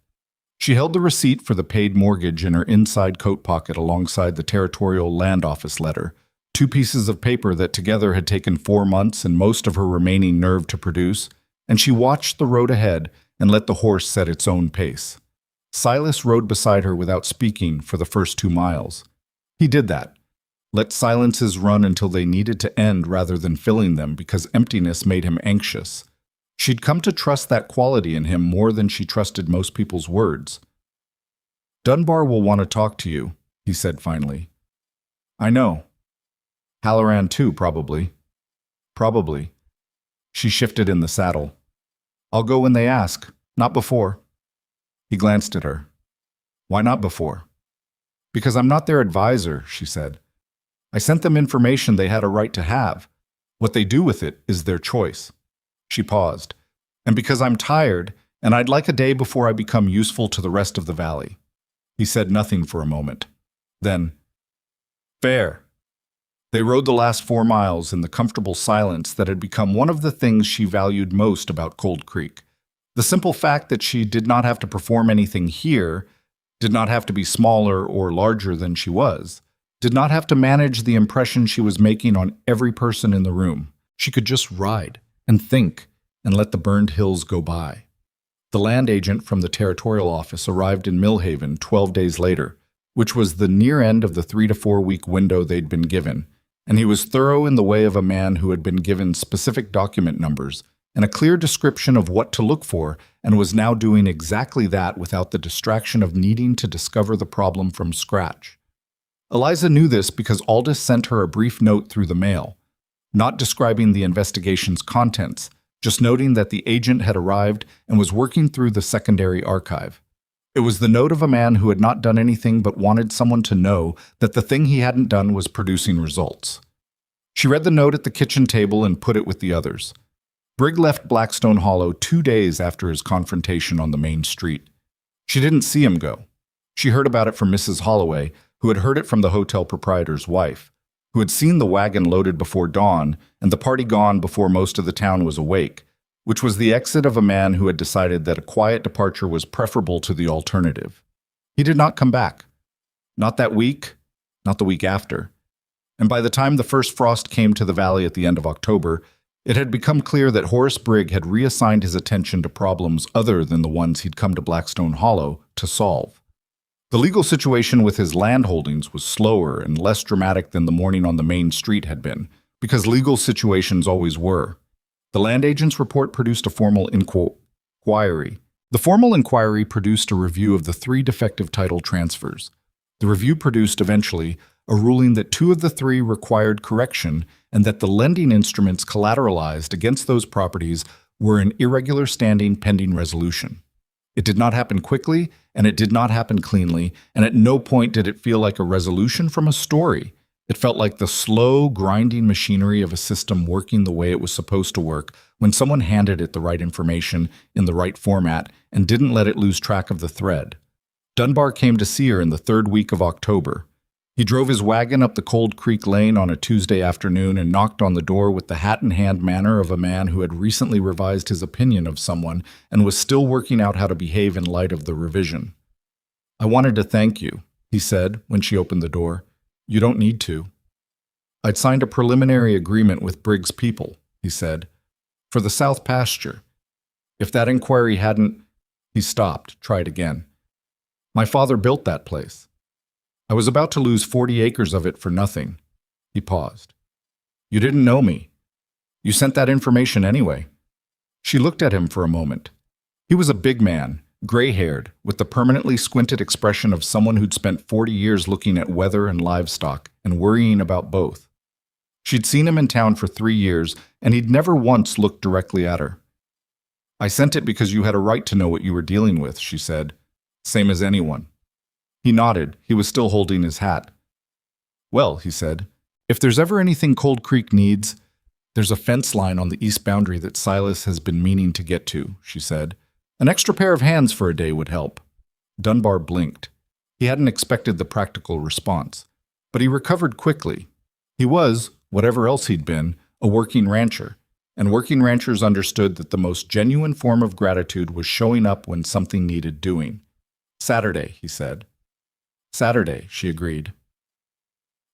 A: She held the receipt for the paid mortgage in her inside coat pocket alongside the Territorial Land Office letter, 2 pieces of paper that together had taken 4 months and most of her remaining nerve to produce, and she watched the road ahead and let the horse set its own pace. Silas rode beside her without speaking for the first 2 miles. He did that. Let silences run until they needed to end rather than filling them because emptiness made him anxious. She'd come to trust that quality in him more than she trusted most people's words. Dunbar will want to talk to you, he said finally. I know. Halloran too, probably. Probably. She shifted in the saddle. I'll go when they ask, not before. He glanced at her. Why not before? Because I'm not their advisor, she said. I sent them information they had a right to have. What they do with it is their choice. She paused. And because I'm tired, and I'd like a day before I become useful to the rest of the valley. He said nothing for a moment. Then, fair. They rode the last 4 miles in the comfortable silence that had become one of the things she valued most about Cold Creek. The simple fact that she did not have to perform anything here, did not have to be smaller or larger than she was, did not have to manage the impression she was making on every person in the room. She could just ride and think and let the burned hills go by. The land agent from the territorial office arrived in Millhaven 12 days later, which was the near end of the 3 to 4 week window they'd been given, and he was thorough in the way of a man who had been given specific document numbers and a clear description of what to look for, and was now doing exactly that without the distraction of needing to discover the problem from scratch. Eliza knew this because Aldous sent her a brief note through the mail, not describing the investigation's contents, just noting that the agent had arrived and was working through the secondary archive. It was the note of a man who had not done anything but wanted someone to know that the thing he hadn't done was producing results. She read the note at the kitchen table and put it with the others. Brigg left Blackstone Hollow 2 days after his confrontation on the main street. She didn't see him go. She heard about it from Mrs. Holloway, who had heard it from the hotel proprietor's wife, who had seen the wagon loaded before dawn and the party gone before most of the town was awake, which was the exit of a man who had decided that a quiet departure was preferable to the alternative. He did not come back. Not that week, not the week after. And by the time the first frost came to the valley at the end of October, it had become clear that Horace Brigg had reassigned his attention to problems other than the ones he'd come to Blackstone Hollow to solve. The legal situation with his land holdings was slower and less dramatic than the morning on the main street had been, because legal situations always were. The land agent's report produced a formal inquiry. The formal inquiry produced a review of the 3 defective title transfers. The review produced, eventually, a ruling that 2 of the 3 required correction and that the lending instruments collateralized against those properties were in irregular standing pending resolution. It did not happen quickly, and it did not happen cleanly, and at no point did it feel like a resolution from a story. It felt like the slow, grinding machinery of a system working the way it was supposed to work when someone handed it the right information in the right format and didn't let it lose track of the thread. Dunbar came to see her in the 3rd week of October. He drove his wagon up the Cold Creek Lane on a Tuesday afternoon and knocked on the door with the hat-in-hand manner of a man who had recently revised his opinion of someone and was still working out how to behave in light of the revision. "I wanted to thank you," he said when she opened the door. "You don't need to." "I'd signed a preliminary agreement with Brigg's people," he said, "for the South Pasture. If that inquiry hadn't—" He stopped, tried again. "My father built that place. I was about to lose 40 acres of it for nothing." He paused. "You didn't know me. You sent that information anyway." She looked at him for a moment. He was a big man, gray-haired, with the permanently squinted expression of someone who'd spent 40 years looking at weather and livestock and worrying about both. She'd seen him in town for 3 years, and he'd never once looked directly at her. "I sent it because you had a right to know what you were dealing with," she said. "Same as anyone." He nodded. He was still holding his hat. "Well," he said, "if there's ever anything Cold Creek needs—" "There's a fence line on the east boundary that Silas has been meaning to get to," she said. "An extra pair of hands for a day would help." Dunbar blinked. He hadn't expected the practical response, but he recovered quickly. He was, whatever else he'd been, a working rancher, and working ranchers understood that the most genuine form of gratitude was showing up when something needed doing. "Saturday," he said. "Saturday," she agreed.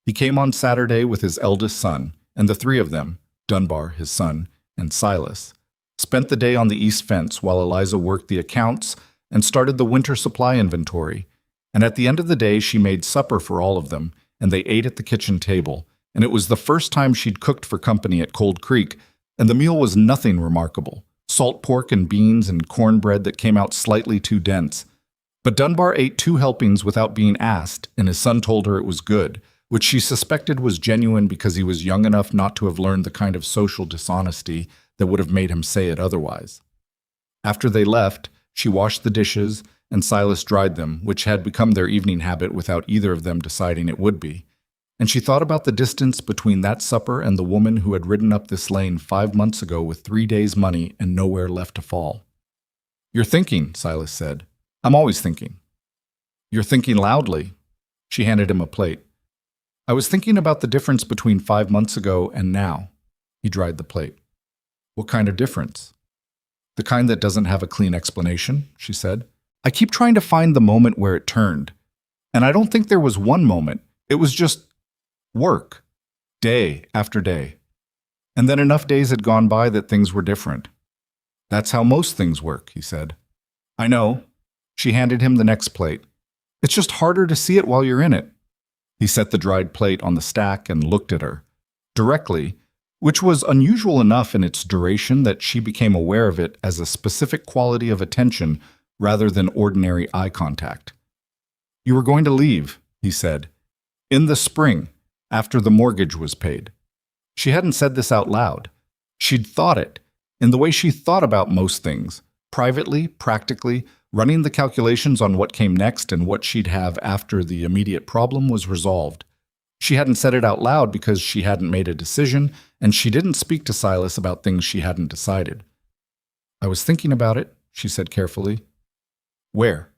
A: He came on Saturday with his eldest son, and the 3 of them, Dunbar, his son, and Silas, spent the day on the east fence while Eliza worked the accounts and started the winter supply inventory, and at the end of the day she made supper for all of them, and they ate at the kitchen table, and it was the first time she'd cooked for company at Cold Creek, and the meal was nothing remarkable, salt pork and beans and cornbread that came out slightly too dense. But Dunbar ate 2 helpings without being asked, and his son told her it was good, which she suspected was genuine because he was young enough not to have learned the kind of social dishonesty that would have made him say it otherwise. After they left, she washed the dishes, and Silas dried them, which had become their evening habit without either of them deciding it would be. And she thought about the distance between that supper and the woman who had ridden up this lane 5 months ago with 3 days' money and nowhere left to fall. "You're thinking," Silas said. "I'm always thinking." "You're thinking loudly." She handed him a plate. "I was thinking about the difference between 5 months ago and now." He dried the plate. "What kind of difference?" "The kind that doesn't have a clean explanation," she said. "I keep trying to find the moment where it turned. And I don't think there was one moment. It was just work, day after day. And then enough days had gone by that things were different." "That's how most things work," he said. "I know." She handed him the next plate. "It's just harder to see it while you're in it." He set the dried plate on the stack and looked at her, directly, which was unusual enough in its duration that she became aware of it as a specific quality of attention rather than ordinary eye contact. "You were going to leave," he said, "in the spring, after the mortgage was paid." She hadn't said this out loud. She'd thought it, in the way she thought about most things, privately, practically, running the calculations on what came next and what she'd have after the immediate problem was resolved. She hadn't said it out loud because she hadn't made a decision, and she didn't speak to Silas about things she hadn't decided. "I was thinking about it," she said carefully. "Where?"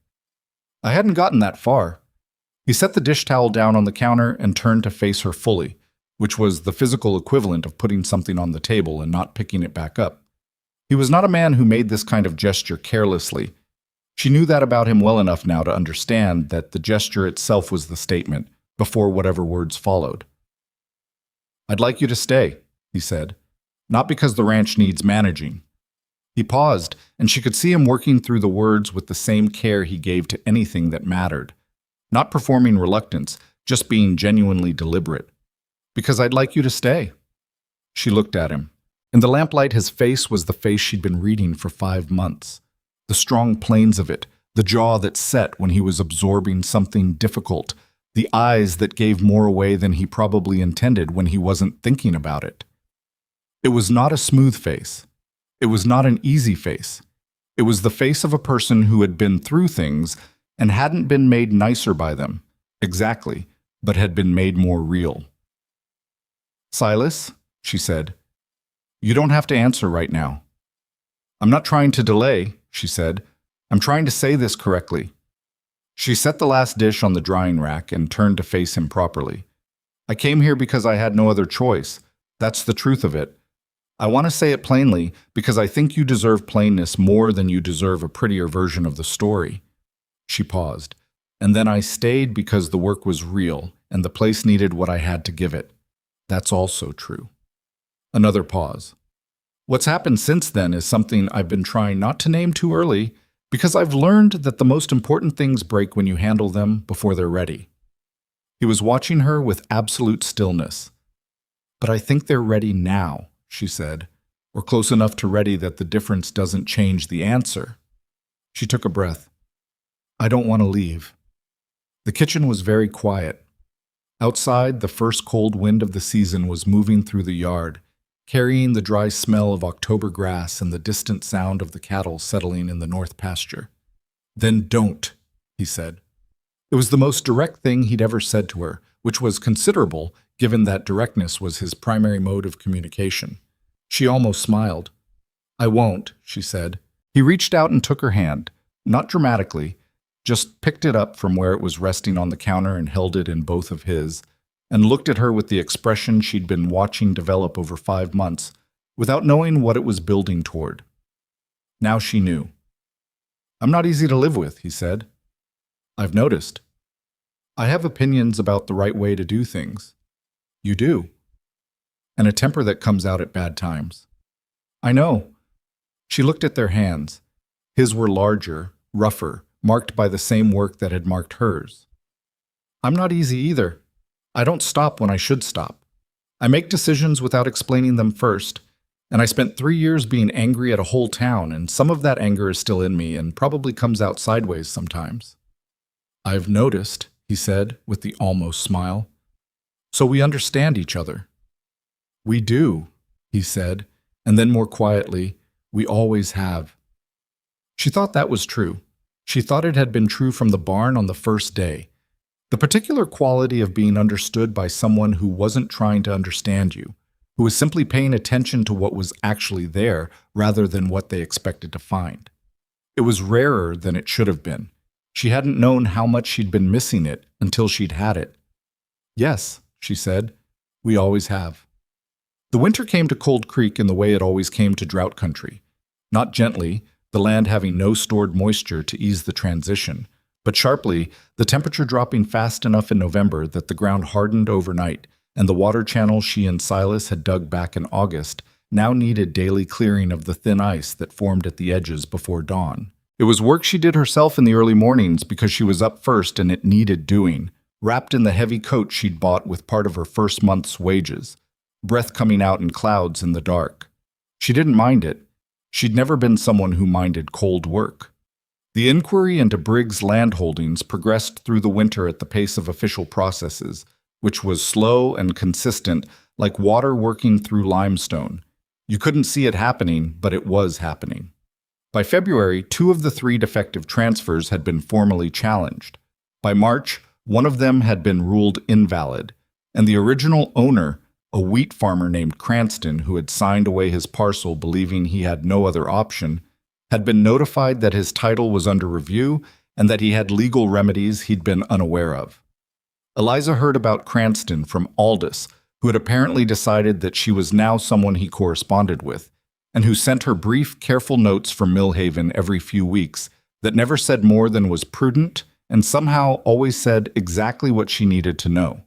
A: "I hadn't gotten that far." He set the dish towel down on the counter and turned to face her fully, which was the physical equivalent of putting something on the table and not picking it back up. He was not a man who made this kind of gesture carelessly. She knew that about him well enough now to understand that the gesture itself was the statement, before whatever words followed. "I'd like you to stay," he said, "not because the ranch needs managing." He paused, and she could see him working through the words with the same care he gave to anything that mattered. Not performing reluctance, just being genuinely deliberate. "Because I'd like you to stay." She looked at him. In the lamplight, his face was the face she'd been reading for 5 months. The strong planes of it, the jaw that set when he was absorbing something difficult, the eyes that gave more away than he probably intended when he wasn't thinking about it. It was not a smooth face. It was not an easy face. It was the face of a person who had been through things and hadn't been made nicer by them, exactly, but had been made more real. "Silas," she said, "you don't have to answer right now." "I'm not trying to delay," she said. "I'm trying to say this correctly." She set the last dish on the drying rack and turned to face him properly. "I came here because I had no other choice. That's the truth of it. I want to say it plainly because I think you deserve plainness more than you deserve a prettier version of the story." She paused. "And then I stayed because the work was real and the place needed what I had to give it. That's also true." Another pause. "What's happened since then is something I've been trying not to name too early because I've learned that the most important things break when you handle them before they're ready." He was watching her with absolute stillness. "But I think they're ready now," she said, "or close enough to ready that the difference doesn't change the answer." She took a breath. "I don't want to leave." The kitchen was very quiet. Outside, the first cold wind of the season was moving through the yard, carrying the dry smell of October grass and the distant sound of the cattle settling in the north pasture. "Then don't," he said. It was the most direct thing he'd ever said to her, which was considerable, given that directness was his primary mode of communication. She almost smiled. "I won't," she said. He reached out and took her hand, not dramatically, just picked it up from where it was resting on the counter and held it in both of his, and looked at her with the expression she'd been watching develop over 5 months, without knowing what it was building toward. Now she knew. "I'm not easy to live with," he said. "I've noticed. I have opinions about the right way to do things." "You do." "And a temper that comes out at bad times." "I know." She looked at their hands. His were larger, rougher, marked by the same work that had marked hers. "I'm not easy either. I don't stop when I should stop. I make decisions without explaining them first, and I spent 3 years being angry at a whole town, and some of that anger is still in me and probably comes out sideways sometimes." "I've noticed," he said with the almost smile. So we understand each other. We do, he said, and then more quietly, we always have. She thought that was true. She thought it had been true from the barn on the first day. The particular quality of being understood by someone who wasn't trying to understand you, who was simply paying attention to what was actually there rather than what they expected to find. It was rarer than it should have been. She hadn't known how much she'd been missing it until she'd had it. Yes, she said, we always have. The winter came to Cold Creek in the way it always came to drought country. Not gently, the land having no stored moisture to ease the transition, but sharply, the temperature dropping fast enough in November that the ground hardened overnight, and the water channel she and Silas had dug back in August now needed daily clearing of the thin ice that formed at the edges before dawn. It was work she did herself in the early mornings because she was up first and it needed doing, wrapped in the heavy coat she'd bought with part of her first month's wages, breath coming out in clouds in the dark. She didn't mind it. She'd never been someone who minded cold work. The inquiry into Briggs' land holdings progressed through the winter at the pace of official processes, which was slow and consistent, like water working through limestone. You couldn't see it happening, but it was happening. By February, 2 of the 3 defective transfers had been formally challenged. By March, 1 of them had been ruled invalid, and the original owner, a wheat farmer named Cranston who had signed away his parcel believing he had no other option, had been notified that his title was under review and that he had legal remedies he'd been unaware of. Eliza heard about Cranston from Aldous, who had apparently decided that she was now someone he corresponded with, and who sent her brief, careful notes from Millhaven every few weeks that never said more than was prudent and somehow always said exactly what she needed to know.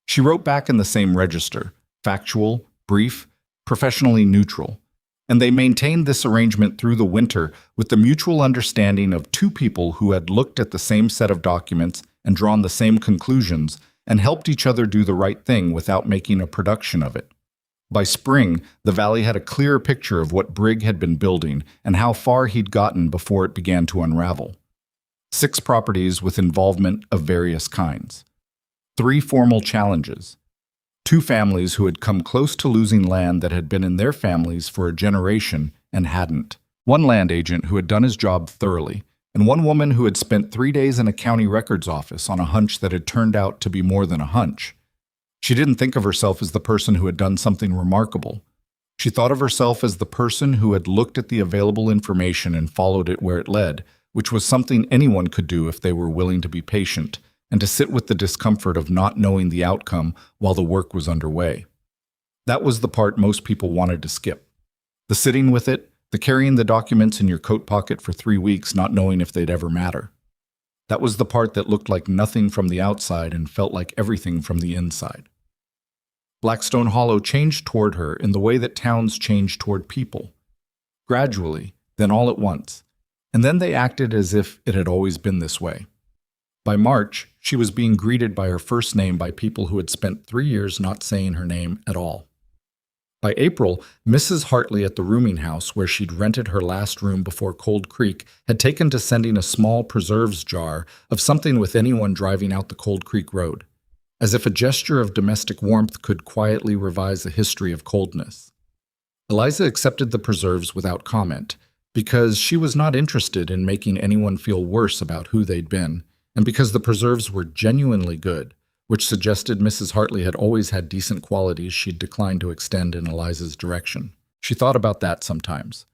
A: She wrote back in the same register, factual, brief, professionally neutral, and they maintained this arrangement through the winter with the mutual understanding of 2 people who had looked at the same set of documents and drawn the same conclusions and helped each other do the right thing without making a production of it. By spring, the valley had a clearer picture of what Brigg had been building and how far he'd gotten before it began to unravel. 6 properties with involvement of various kinds. 3 formal challenges. 2 families who had come close to losing land that had been in their families for a generation and hadn't. 1 land agent who had done his job thoroughly, and 1 woman who had spent 3 days in a county records office on a hunch that had turned out to be more than a hunch. She didn't think of herself as the person who had done something remarkable. She thought of herself as the person who had looked at the available information and followed it where it led, which was something anyone could do if they were willing to be patient, and to sit with the discomfort of not knowing the outcome while the work was underway. That was the part most people wanted to skip. The sitting with it, the carrying the documents in your coat pocket for 3 weeks not knowing if they'd ever matter. That was the part that looked like nothing from the outside and felt like everything from the inside. Blackstone Hollow changed toward her in the way that towns change toward people. Gradually, then all at once, and then they acted as if it had always been this way. By March, she was being greeted by her first name by people who had spent 3 years not saying her name at all. By April, Mrs. Hartley at the rooming house where she'd rented her last room before Cold Creek had taken to sending a small preserves jar of something with anyone driving out the Cold Creek Road, as if a gesture of domestic warmth could quietly revise a history of coldness. Eliza accepted the preserves without comment, because she was not interested in making anyone feel worse about who they'd been, and because the preserves were genuinely good, which suggested Mrs. Hartley had always had decent qualities she'd declined to extend in Eliza's direction. She thought about that sometimes.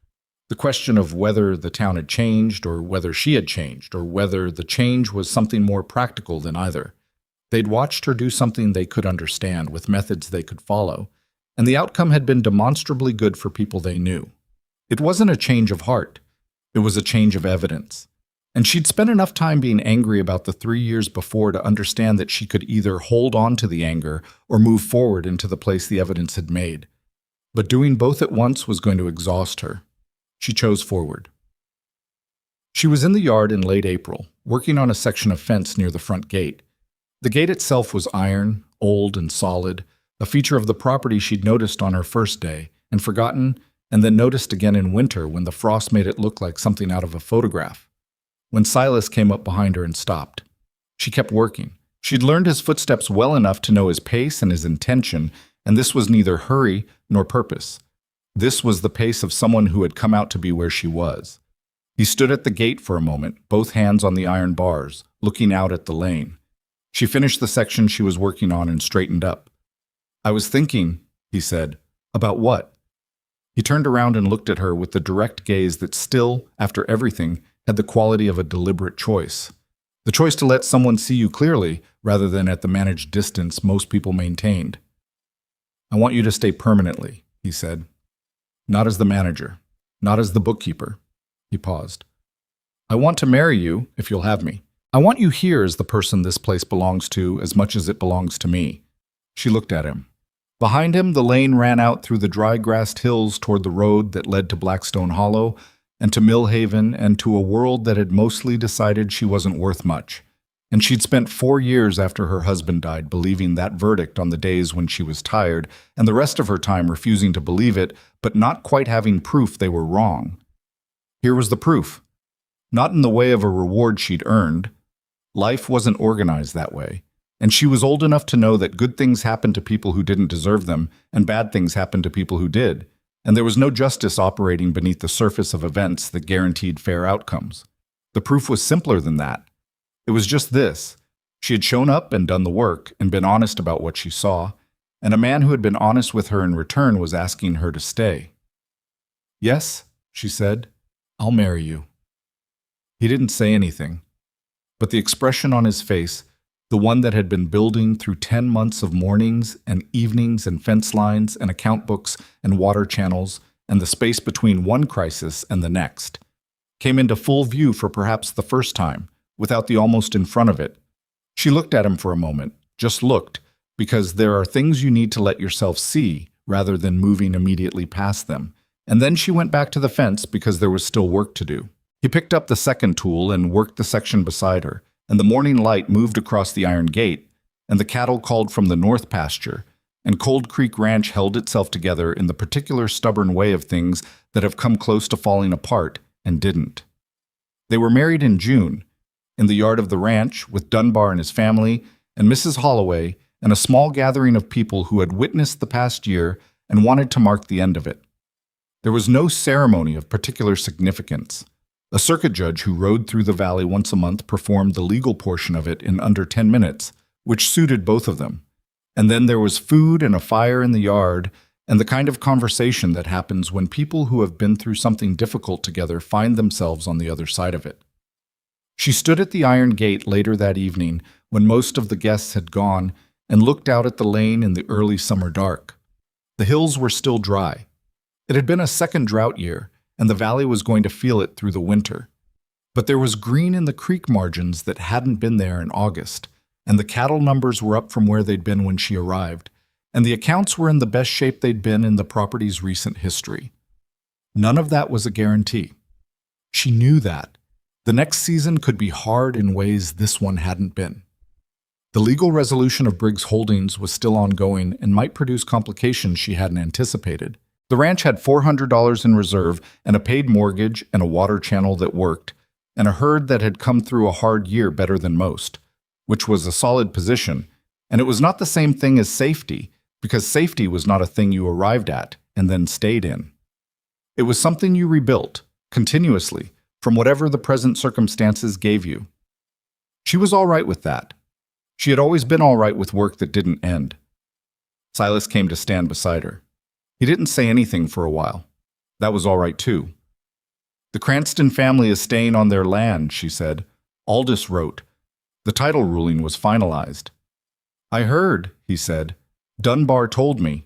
A: The question of whether the town had changed, or whether she had changed, or whether the change was something more practical than either. They'd watched her do something they could understand with methods they could follow, and the outcome had been demonstrably good for people they knew. It wasn't a change of heart. It was a change of evidence. And she'd spent enough time being angry about the 3 years before to understand that she could either hold on to the anger or move forward into the place the evidence had made. But doing both at once was going to exhaust her. She chose forward. She was in the yard in late April, working on a section of fence near the front gate. The gate itself was iron, old and solid, a feature of the property she'd noticed on her first day, and forgotten, and then noticed again in winter when the frost made it look like something out of a photograph. When Silas came up behind her and stopped, she kept working, She'd learned his footsteps well enough to know his pace and his intention, and this was neither hurry nor purpose. This was the pace of someone who had come out to be where she was. He stood at the gate for a moment, both hands on the iron bars, looking out at the lane. She finished the section she was working on and straightened up. "I was thinking," he said. "About what?" He turned around and looked at her with the direct gaze that still, after everything, had the quality of a deliberate choice. The choice to let someone see you clearly, rather than at the managed distance most people maintained. "I want you to stay permanently," he said. "Not as the manager, not as the bookkeeper." He paused. "I want to marry you, if you'll have me. I want you here as the person this place belongs to as much as it belongs to me." She looked at him. Behind him, the lane ran out through the dry-grassed hills toward the road that led to Blackstone Hollow, and to Millhaven, and to a world that had mostly decided she wasn't worth much. And she'd spent 4 years after her husband died believing that verdict on the days when she was tired, and the rest of her time refusing to believe it, but not quite having proof they were wrong. Here was the proof. Not in the way of a reward she'd earned. Life wasn't organized that way, and she was old enough to know that good things happened to people who didn't deserve them, and bad things happened to people who did, and there was no justice operating beneath the surface of events that guaranteed fair outcomes. The proof was simpler than that. It was just this. She had shown up and done the work, and been honest about what she saw, and a man who had been honest with her in return was asking her to stay. "Yes," she said, "I'll marry you." He didn't say anything, but the expression on his face, the one that had been building through 10 months of mornings and evenings and fence lines and account books and water channels and the space between one crisis and the next, came into full view for perhaps the first time, without the almost in front of it. She looked at him for a moment, just looked, because there are things you need to let yourself see rather than moving immediately past them. And then she went back to the fence because there was still work to do. He picked up the second tool and worked the section beside her, and the morning light moved across the iron gate, and the cattle called from the north pasture, and Cold Creek Ranch held itself together in the particular stubborn way of things that have come close to falling apart and didn't. They were married in June, in the yard of the ranch, with Dunbar and his family, and Mrs. Holloway, and a small gathering of people who had witnessed the past year and wanted to mark the end of it. There was no ceremony of particular significance. A circuit judge who rode through the valley once a month performed the legal portion of it in under 10 minutes, which suited both of them. And then there was food and a fire in the yard, and the kind of conversation that happens when people who have been through something difficult together find themselves on the other side of it. She stood at the iron gate later that evening, when most of the guests had gone, and looked out at the lane in the early summer dark. The hills were still dry. It had been a second drought year, and the valley was going to feel it through the winter. But there was green in the creek margins that hadn't been there in August, and the cattle numbers were up from where they'd been when she arrived, and the accounts were in the best shape they'd been in the property's recent history. None of that was a guarantee. She knew that. The next season could be hard in ways this one hadn't been. The legal resolution of Briggs Holdings was still ongoing and might produce complications she hadn't anticipated. The ranch had $400 in reserve and a paid mortgage and a water channel that worked, and a herd that had come through a hard year better than most, which was a solid position, and it was not the same thing as safety, because safety was not a thing you arrived at and then stayed in. It was something you rebuilt, continuously, from whatever the present circumstances gave you. She was all right with that. She had always been all right with work that didn't end. Silas came to stand beside her. He didn't say anything for a while. That was all right, too. "The Cranston family is staying on their land," she said. "Aldous wrote. The title ruling was finalized." "I heard," he said. "Dunbar told me."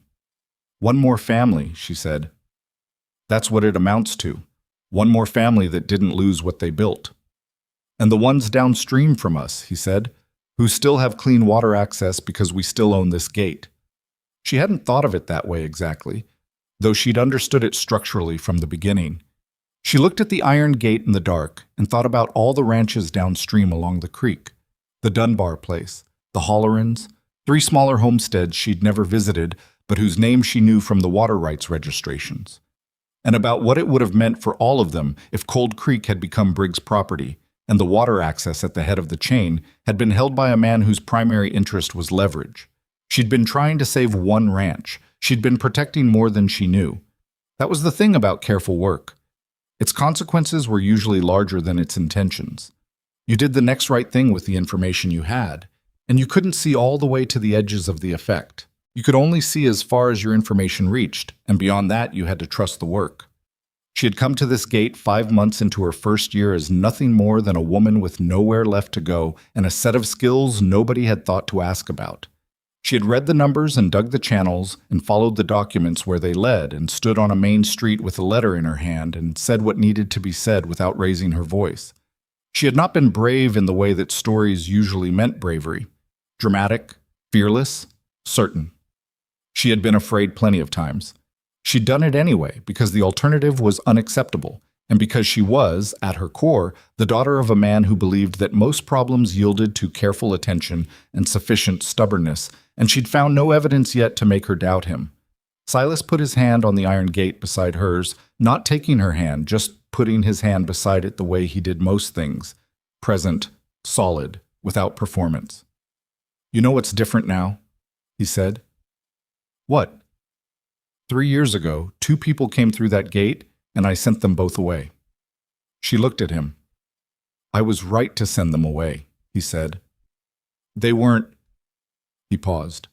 A: "One more family," she said. "That's what it amounts to. One more family that didn't lose what they built." "And the ones downstream from us," he said, "who still have clean water access because we still own this gate." She hadn't thought of it that way exactly, though she'd understood it structurally from the beginning. She looked at the iron gate in the dark and thought about all the ranches downstream along the creek, the Dunbar place, the Hollerins, 3 smaller homesteads she'd never visited but whose names she knew from the water rights registrations, and about what it would have meant for all of them if Cold Creek had become Briggs' property, and the water access at the head of the chain had been held by a man whose primary interest was leverage. She'd been trying to save one ranch. She'd been protecting more than she knew. That was the thing about careful work. Its consequences were usually larger than its intentions. You did the next right thing with the information you had, and you couldn't see all the way to the edges of the effect. You could only see as far as your information reached, and beyond that you had to trust the work. She had come to this gate 5 months into her first year as nothing more than a woman with nowhere left to go and a set of skills nobody had thought to ask about. She had read the numbers and dug the channels and followed the documents where they led and stood on a main street with a letter in her hand and said what needed to be said without raising her voice. She had not been brave in the way that stories usually meant bravery. Dramatic, fearless, certain. She had been afraid plenty of times. She'd done it anyway because the alternative was unacceptable, and because she was, at her core, the daughter of a man who believed that most problems yielded to careful attention and sufficient stubbornness, and she'd found no evidence yet to make her doubt him. Silas put his hand on the iron gate beside hers, not taking her hand, just putting his hand beside it the way he did most things, present, solid, without performance. "You know what's different now?" he said. "What?" 3 years ago, 2 people came through that gate, and I sent them both away. She looked at him. "I was right to send them away," he said. "They weren't—" He paused.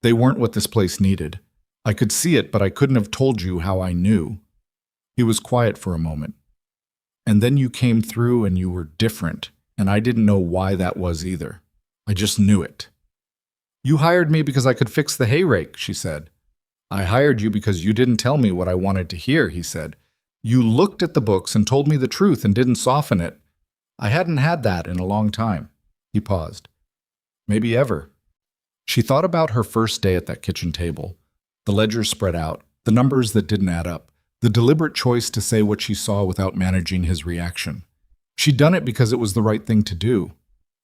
A: "They weren't what this place needed. I could see it, but I couldn't have told you how I knew." He was quiet for a moment. "And then you came through and you were different, and I didn't know why that was either. I just knew it." "You hired me because I could fix the hay rake," she said. "I hired you because you didn't tell me what I wanted to hear," he said. "You looked at the books and told me the truth and didn't soften it. I hadn't had that in a long time." He paused. "Maybe ever." She thought about her first day at that kitchen table. The ledgers spread out, the numbers that didn't add up, the deliberate choice to say what she saw without managing his reaction. She'd done it because it was the right thing to do.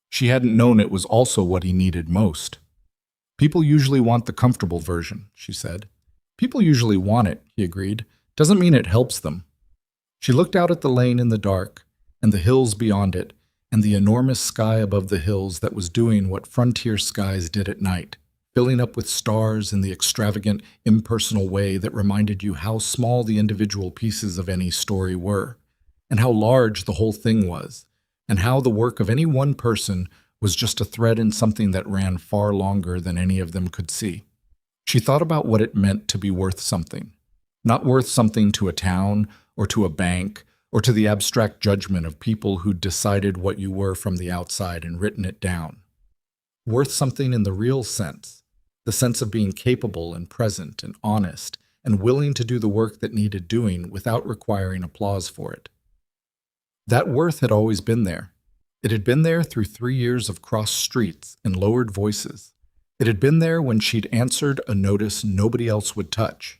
A: She hadn't known it was also what he needed most. "People usually want the comfortable version," she said. "People usually want it," he agreed. "Doesn't mean it helps them." She looked out at the lane in the dark, and the hills beyond it, and the enormous sky above the hills that was doing what frontier skies did at night, filling up with stars in the extravagant, impersonal way that reminded you how small the individual pieces of any story were, and how large the whole thing was, and how the work of any one person was just a thread in something that ran far longer than any of them could see. She thought about what it meant to be worth something, not worth something to a town or to a bank or to the abstract judgment of people who'd decided what you were from the outside and written it down. Worth something in the real sense, the sense of being capable and present and honest and willing to do the work that needed doing without requiring applause for it. That worth had always been there. It had been there through 3 years of crossed streets and lowered voices. It had been there when she'd answered a notice nobody else would touch.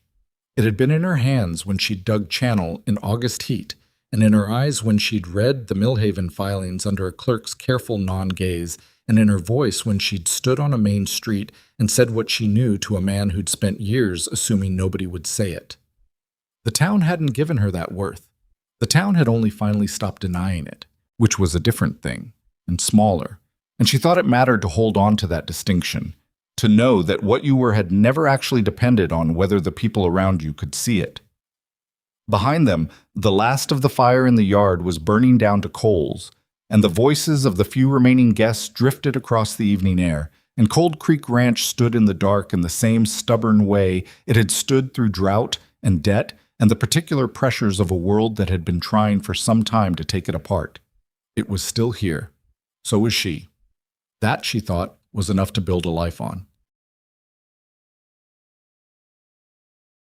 A: It had been in her hands when she'd dug channel in August heat, and in her eyes when she'd read the Millhaven filings under a clerk's careful non-gaze, and in her voice when she'd stood on a main street and said what she knew to a man who'd spent years assuming nobody would say it. The town hadn't given her that worth. The town had only finally stopped denying it, which was a different thing, and smaller, and she thought it mattered to hold on to that distinction, to know that what you were had never actually depended on whether the people around you could see it. Behind them, the last of the fire in the yard was burning down to coals, and the voices of the few remaining guests drifted across the evening air, and Cold Creek Ranch stood in the dark in the same stubborn way it had stood through drought and debt and the particular pressures of a world that had been trying for some time to take it apart. It was still here. So was she. That, she thought, was enough to build a life on.